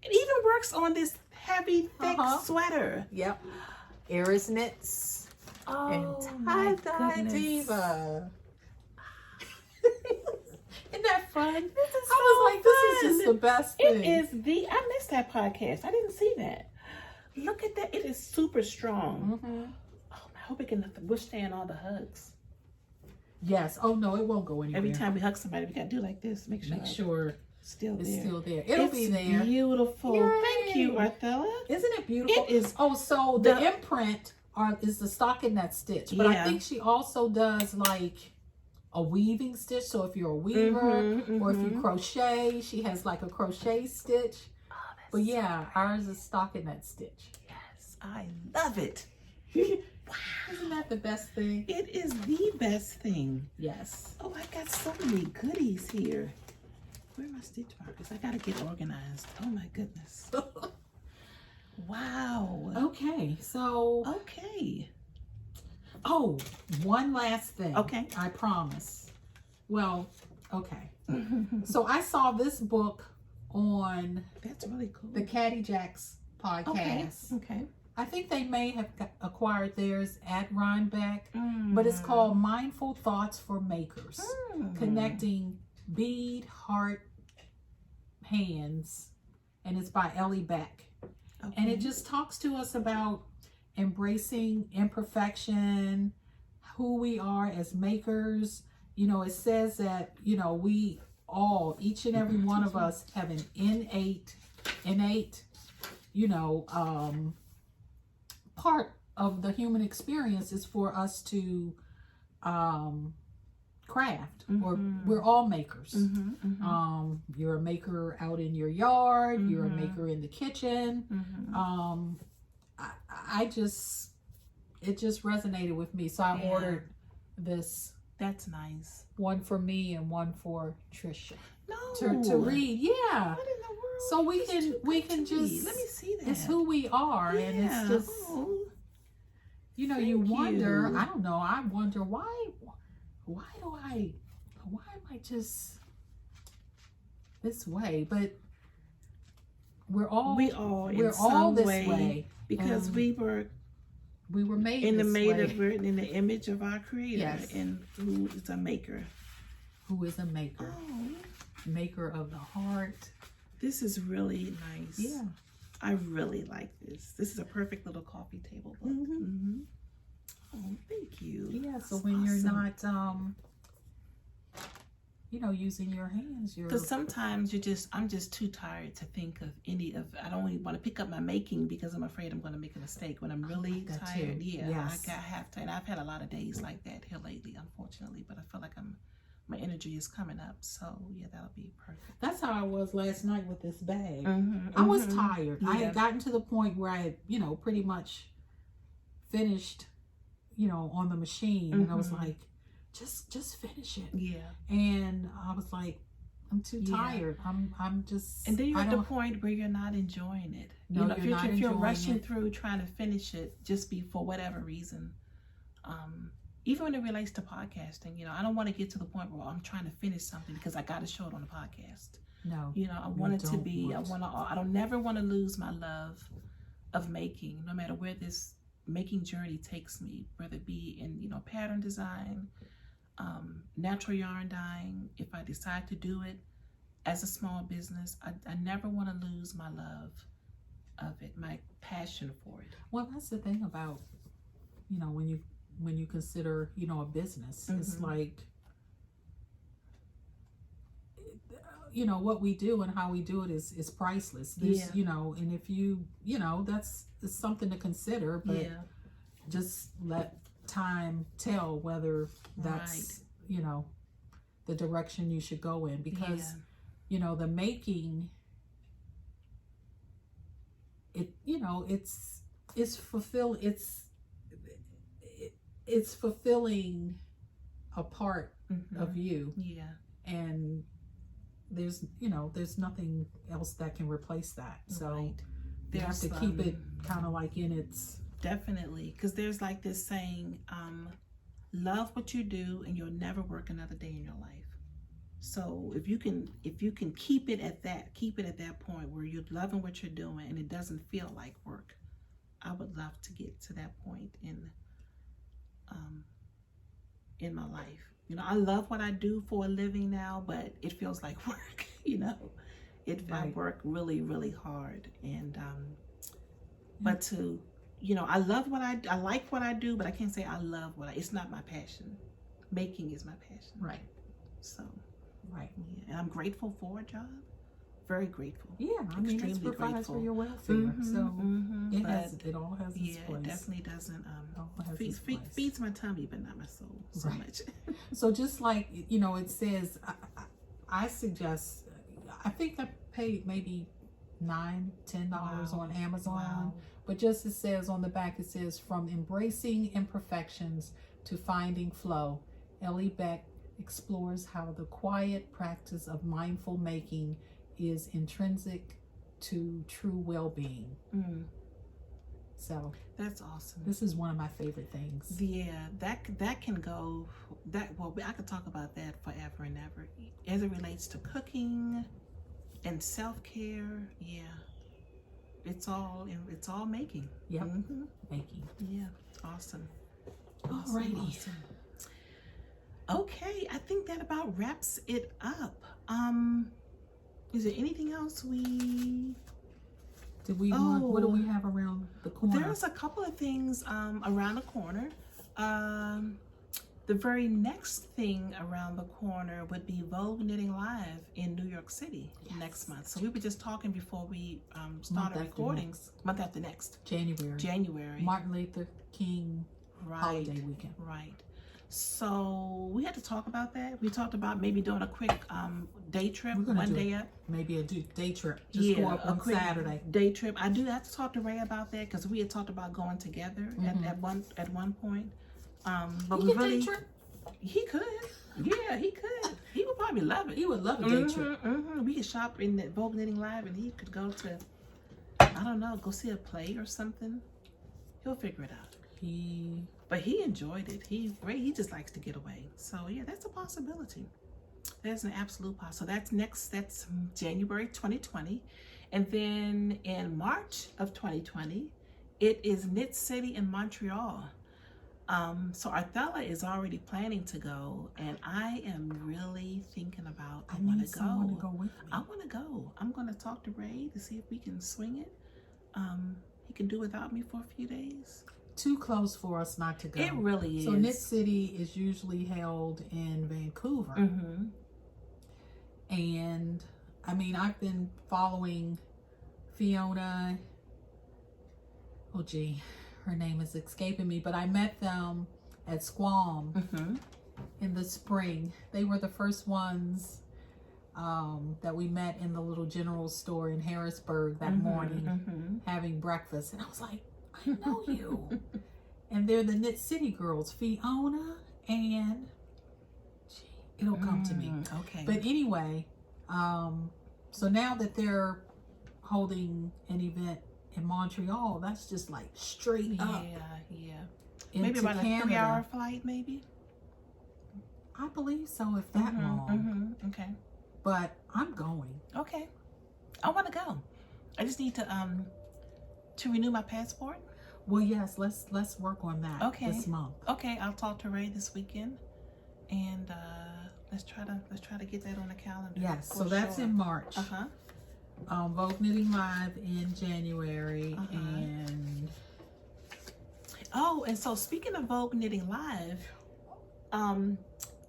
It even works on this heavy, thick sweater. Yep. Eris Knits. And Tie-Dye Diva. Isn't that fun? This is just the best thing. It is I missed that podcast. I didn't see that. Look at that. It is super strong. Oh, I hope it can withstand all the hugs. Yes. Oh, no, it won't go anywhere. Every time we hug somebody, we got to do like this. Make sure it's still there. It'll be there. Beautiful. Yay. Thank you, Arthella. Isn't it beautiful? It is. Oh, so the imprint is the stockinette stitch. But I think she also does like a weaving stitch. So if you're a weaver or if you crochet, she has like a crochet stitch. Oh, but yeah, ours is stockinette stitch. Yes, I love it. Wow. Isn't that the best thing? It is the best thing. Yes. Oh, I got so many goodies here. Where are my stitch markers? I gotta get organized. Oh my goodness. Wow. Okay, so Okay. oh, one last thing. Okay. I promise. Well, okay. So I saw this book on That's really cool. the Caddy Jacks podcast. Okay. I think they may have acquired theirs at Rhinebeck, Mm. but it's called Mindful Thoughts for Makers, Mm. connecting bead, heart, hands, and it's by Ellie Beck. Okay. And it just talks to us about embracing imperfection, who we are as makers. You know, it says that, you know, we all, each and every one of us have an innate, you know, part of the human experience is for us to craft, or we're all makers. You're a maker out in your yard, you're a maker in the kitchen. I just, it just resonated with me. So I ordered this. That's nice. One for me and one for Trisha. No. To read. Yeah. What in the world? So we It's can too we good can to read. just, let me see that. it's who we are, and it's just, Oh, you know, thank you wonder, you. I don't know, I wonder why am I just this way? But we're all we're in all some this way, way because and we were made in the this way. we're in the image of our Creator, Yes. and who is a maker. Who is a maker, Oh, maker of the heart. this is really nice. Yeah. I really like this. This is a perfect little coffee table book. Oh, thank you. Yeah. So That's when you're awesome. not you know, using your hands, you're Because sometimes I'm just too tired to think of I don't even want to pick up my making because I'm afraid I'm going to make a mistake when I'm really that too. tired. Yeah, Yes. I have to. And I've had a lot of days like that here lately, unfortunately, but I feel like my energy is coming up. So yeah, that'll be perfect. That's how I was last night with this bag. Mm-hmm, I was tired. I Yeah. had gotten to the point where I had, you know, pretty much finished, you know, on the machine, and I was like, just finish it. Yeah. And I was like, I'm too Yeah. tired. I'm just. And then you're I at the don't- point where you're not enjoying it. No, you know, you're not if you're enjoying rushing it. through trying to finish it, just be for whatever reason. Even when it relates to podcasting, you know, I don't want to get to the point where I'm trying to finish something because I got to show it on the podcast. No. You know, I you want it to don't be. want- I don't never want to lose my love of making, no matter where this making journey takes me, whether it be in, you know, pattern design, natural yarn dyeing. If I decide to do it as a small business, I never want to lose my love of it, my passion for it. Well, that's the thing about, you know, when you consider, you know, a business, it's like, you know, what we do and how we do it is priceless. There's, Yeah. you know, and if you know, it's something to consider, but Yeah. just let time tell whether that's, you know, the direction you should go in, because, Yeah. you know, the making, it, you know, it's fulfilling a part of you, Yeah. and there's, you know, there's nothing else that can replace that. So Right. you have to keep it kind of like in its. Definitely, because there's like this saying, love what you do and you'll never work another day in your life. So if you can keep it at that point where you're loving what you're doing and it doesn't feel like work, I would love to get to that point in my life. You know, I love what I do for a living now, but it feels like work. You know, I Right. work really, really hard, and but to, you know, I like what I do, but I can't say I love it's not my passion. Making is my passion. Right. So, Right. yeah, and I'm grateful for a job. Very grateful. Yeah, I mean, it's Extremely provides grateful. for your welfare. So But it all has its yeah, place. it definitely doesn't All has its place. feeds my tummy, but not my soul so Right. much. So just like, you know, it says, I suggest, I think I paid maybe $9-10 Wow. on Amazon, Wow. but just it says on the back, it says, from embracing imperfections to finding flow, Ellie Beck explores how the quiet practice of mindful making is intrinsic to true well-being. So that's awesome. This is one of my favorite things. Yeah, that can go, I could talk about that forever and ever. As it relates to cooking and self-care, yeah. It's all making. Yep. Making. Yeah. Awesome. Alrighty. Awesome. Okay, I think that about wraps it up. Is there anything else we what do we have around the corner? There's a couple of things around the corner. The very next thing around the corner would be Vogue Knitting Live in New York City next month. So we were just talking before we started recordings. Month after next. January. Martin Luther King holiday weekend. Right. So we had to talk about that. We talked about maybe doing a quick day trip, one day up. Maybe a day trip. Just go up on Saturday. Day trip. I do have to talk to Ray about that because we had talked about going together at one point. But we really, day trip? He could. Yeah, he could. He would probably love it. He would love a day trip. We could shop in the Vogue Knitting Live, and he could go to, I don't know, go see a play or something. He'll figure it out. But he enjoyed it. He just likes to get away. So yeah, that's a possibility. That's an absolute possibility. So that's January 2020. And then in March of 2020, it is Knit City in Montreal. So Arthella is already planning to go, and I am really thinking about, I want to go. I want to go. I'm going to talk to Ray to see if we can swing it. He can do without me for a few days. Too close for us not to go. It really is. So Knit City is usually held in Vancouver. And I mean, I've been following Fiona. Oh gee, her name is escaping me, but I met them at Squam in the spring. They were the first ones that we met in the little general store in Harrisburg that morning, having breakfast. And I was like, I know you. And they're the Knit City girls, Fiona and it'll come to me. Okay. But anyway, so now that holding an event in Montreal, that's just like straight up. Yeah. Maybe about Canada. a 3-hour flight, maybe? I believe so, if that long. Okay. But I'm going. Okay. I want to go. I just need to renew my passport. Well, yes, let's work on that this month. Okay, I'll talk to Ray this weekend, and let's try to get that on the calendar. Yes, so that's in March. Vogue Knitting Live in January, and and so speaking of Vogue Knitting Live,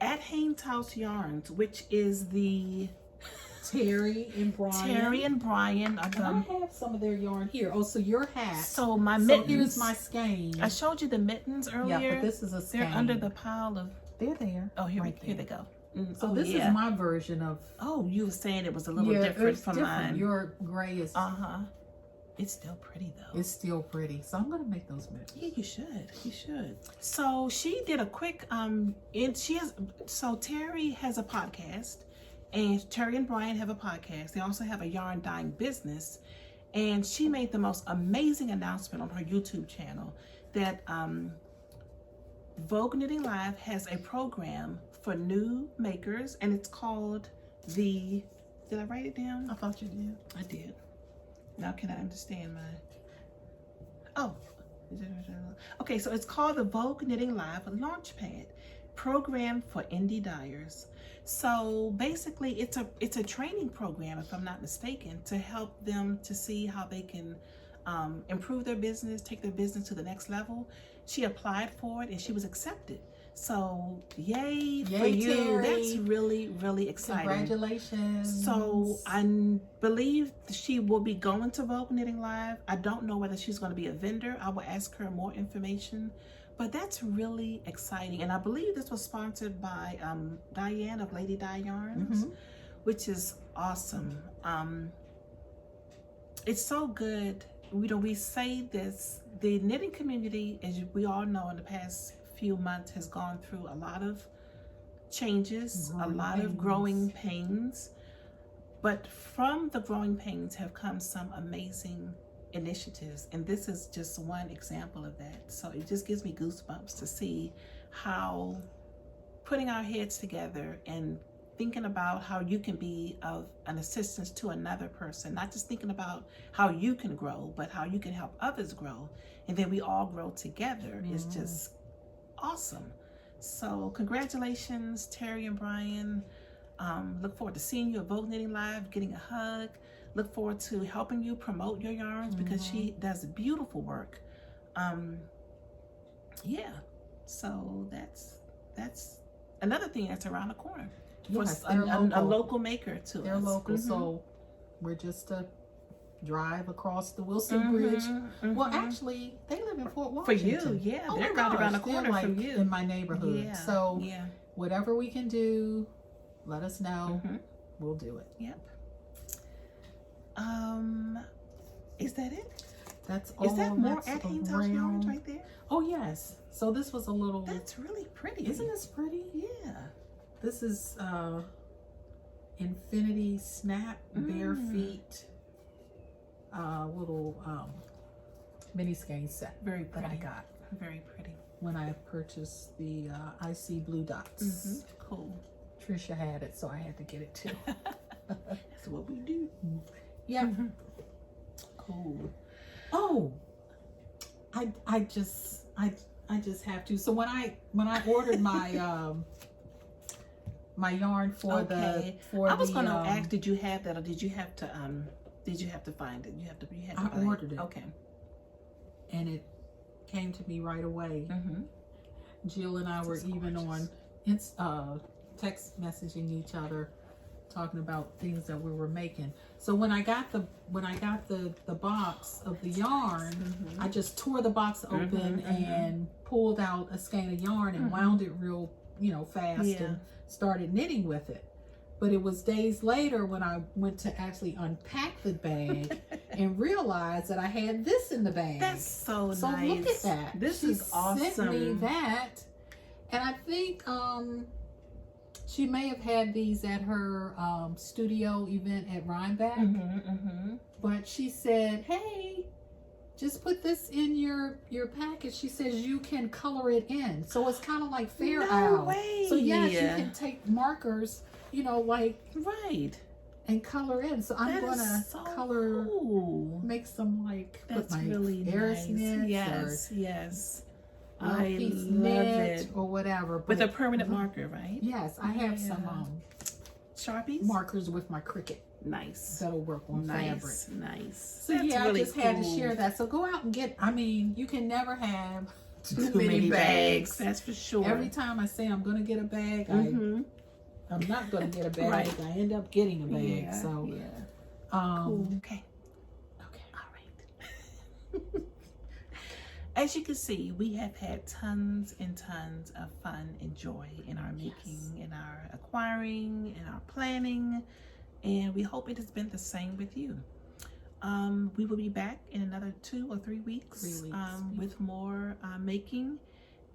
at Haynes House Yarns, which is the Terry and Brian. I have some of their yarn here. Oh, so your hat. So my mittens. Here's my skein. I showed you the mittens earlier. Yeah, but this is a skein. They're under the pile of. They're there. Oh, here they go. So this is my version of. Oh, you were saying it was a little different from mine. Your gray is. It's still pretty though. It's still pretty. So I'm gonna make those mittens. Yeah, you should. You should. So she did a quick Terry has a podcast. And Terry and Brian have a podcast. They also have a yarn dyeing business. And she made the most amazing announcement on her YouTube channel that Vogue Knitting Live has a program for new makers. And it's called did I write it down? I thought you did. I did. Now can I understand my... Okay, so it's called the Vogue Knitting Live Launchpad Program for Indie Dyers. So basically it's a training program, if I'm not mistaken, to help them to see how they can improve their business, take their business to the next level. She applied for it and she was accepted. So yay for you. Terry. That's really, really exciting. Congratulations. So I believe she will be going to Vogue Knitting Live. I don't know whether she's going to be a vendor. I will ask her more information. But that's really exciting. And I believe this was sponsored by Diane of Lady Dye Yarns, which is awesome. It's so good. We say this, the knitting community, as we all know, in the past few months has gone through a lot of changes, a lot of growing pains. But from the growing pains have come some amazing initiatives. And this is just one example of that. So it just gives me goosebumps to see how putting our heads together and thinking about how you can be of an assistance to another person, not just thinking about how you can grow, but how you can help others grow. And then we all grow together is just awesome. So congratulations, Terry and Brian. Look forward to seeing you at Vogue Knitting Live, getting a hug. Look forward to helping you promote your yarns because she does beautiful work. Yeah, so that's another thing that's around the corner. Yes, a local maker to they're us. local, so we're just a drive across the Wilson Bridge. Well, actually, they live in Fort For Washington. you, yeah, Oh they're my right around the gosh, corner they're from like you. in my neighborhood. Yeah, So yeah. whatever we can do, let us know. We'll do it. Yep. Is that it? That's all. Is that more that's at Haynes House yarns right there? Oh yes. So this was a little. That's really pretty. Isn't this pretty? Yeah. This is Infinity Snap Bare Feet little mini skein set. Very that pretty. I got Very pretty. when I purchased the IC Blue Dots. Cool. Trisha had it, so I had to get it too. That's what we do. Yeah. Cool. Oh, I just have to. So when I ordered my my yarn for Okay. I I was gonna ask, did you have that, or did you have to find it? You had to I buy ordered it. Okay. And it came to me right away. Jill and I were even gorgeous. on text messaging each other, talking about things that we were making. So when I got the box of the yarn, I just tore the box open and pulled out a skein of yarn and wound it real, fast and started knitting with it. But it was days later when I went to actually unpack the bag and realized that I had this in the bag. That's so nice. So look at that. This She is awesome. sent me that, and I think she may have had these at her studio event at Rhinebeck. But she said, "Hey, just put this in your package." She says you can color it in, so it's kind of like Fair No Isle. way. So yes, you can take markers, like Right. and color in. So I'm That is gonna so color, cool. make some That's put my really Ferris nice. knits Yes, yes. or I piece love knit it. or whatever. With But a permanent marker, right? yes, I have some Sharpies? markers with my Cricut Nice. that'll work on fabric. Nice. So That's yeah, really I just had to cool. share that. So go out and get. I mean, you can never have Too many bags. That's for sure. Every time I say I'm gonna get a bag, I'm not gonna get a bag. Right. I end up getting a bag. Yeah, So yeah. cool. Okay. All right. As you can see, we have had tons and tons of fun and joy in our making, in our acquiring, in our planning, and we hope it has been the same with you. We will be back in another 2 or 3 weeks, 3 weeks. with more making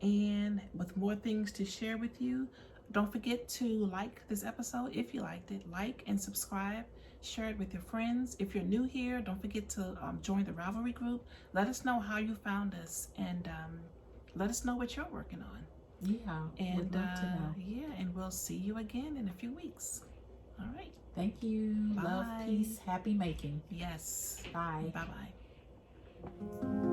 and with more things to share with you. Don't forget to like this episode if you liked it. Like and subscribe. Share it with your friends. If you're new here, don't forget to join the Ravelry group. Let us know how you found us, and let us know what you're working on. Yeah. And would love to know. yeah, and we'll see you again in a few weeks. All right. Thank you. Love, Bye. peace, happy making. Yes. Bye. Bye-bye.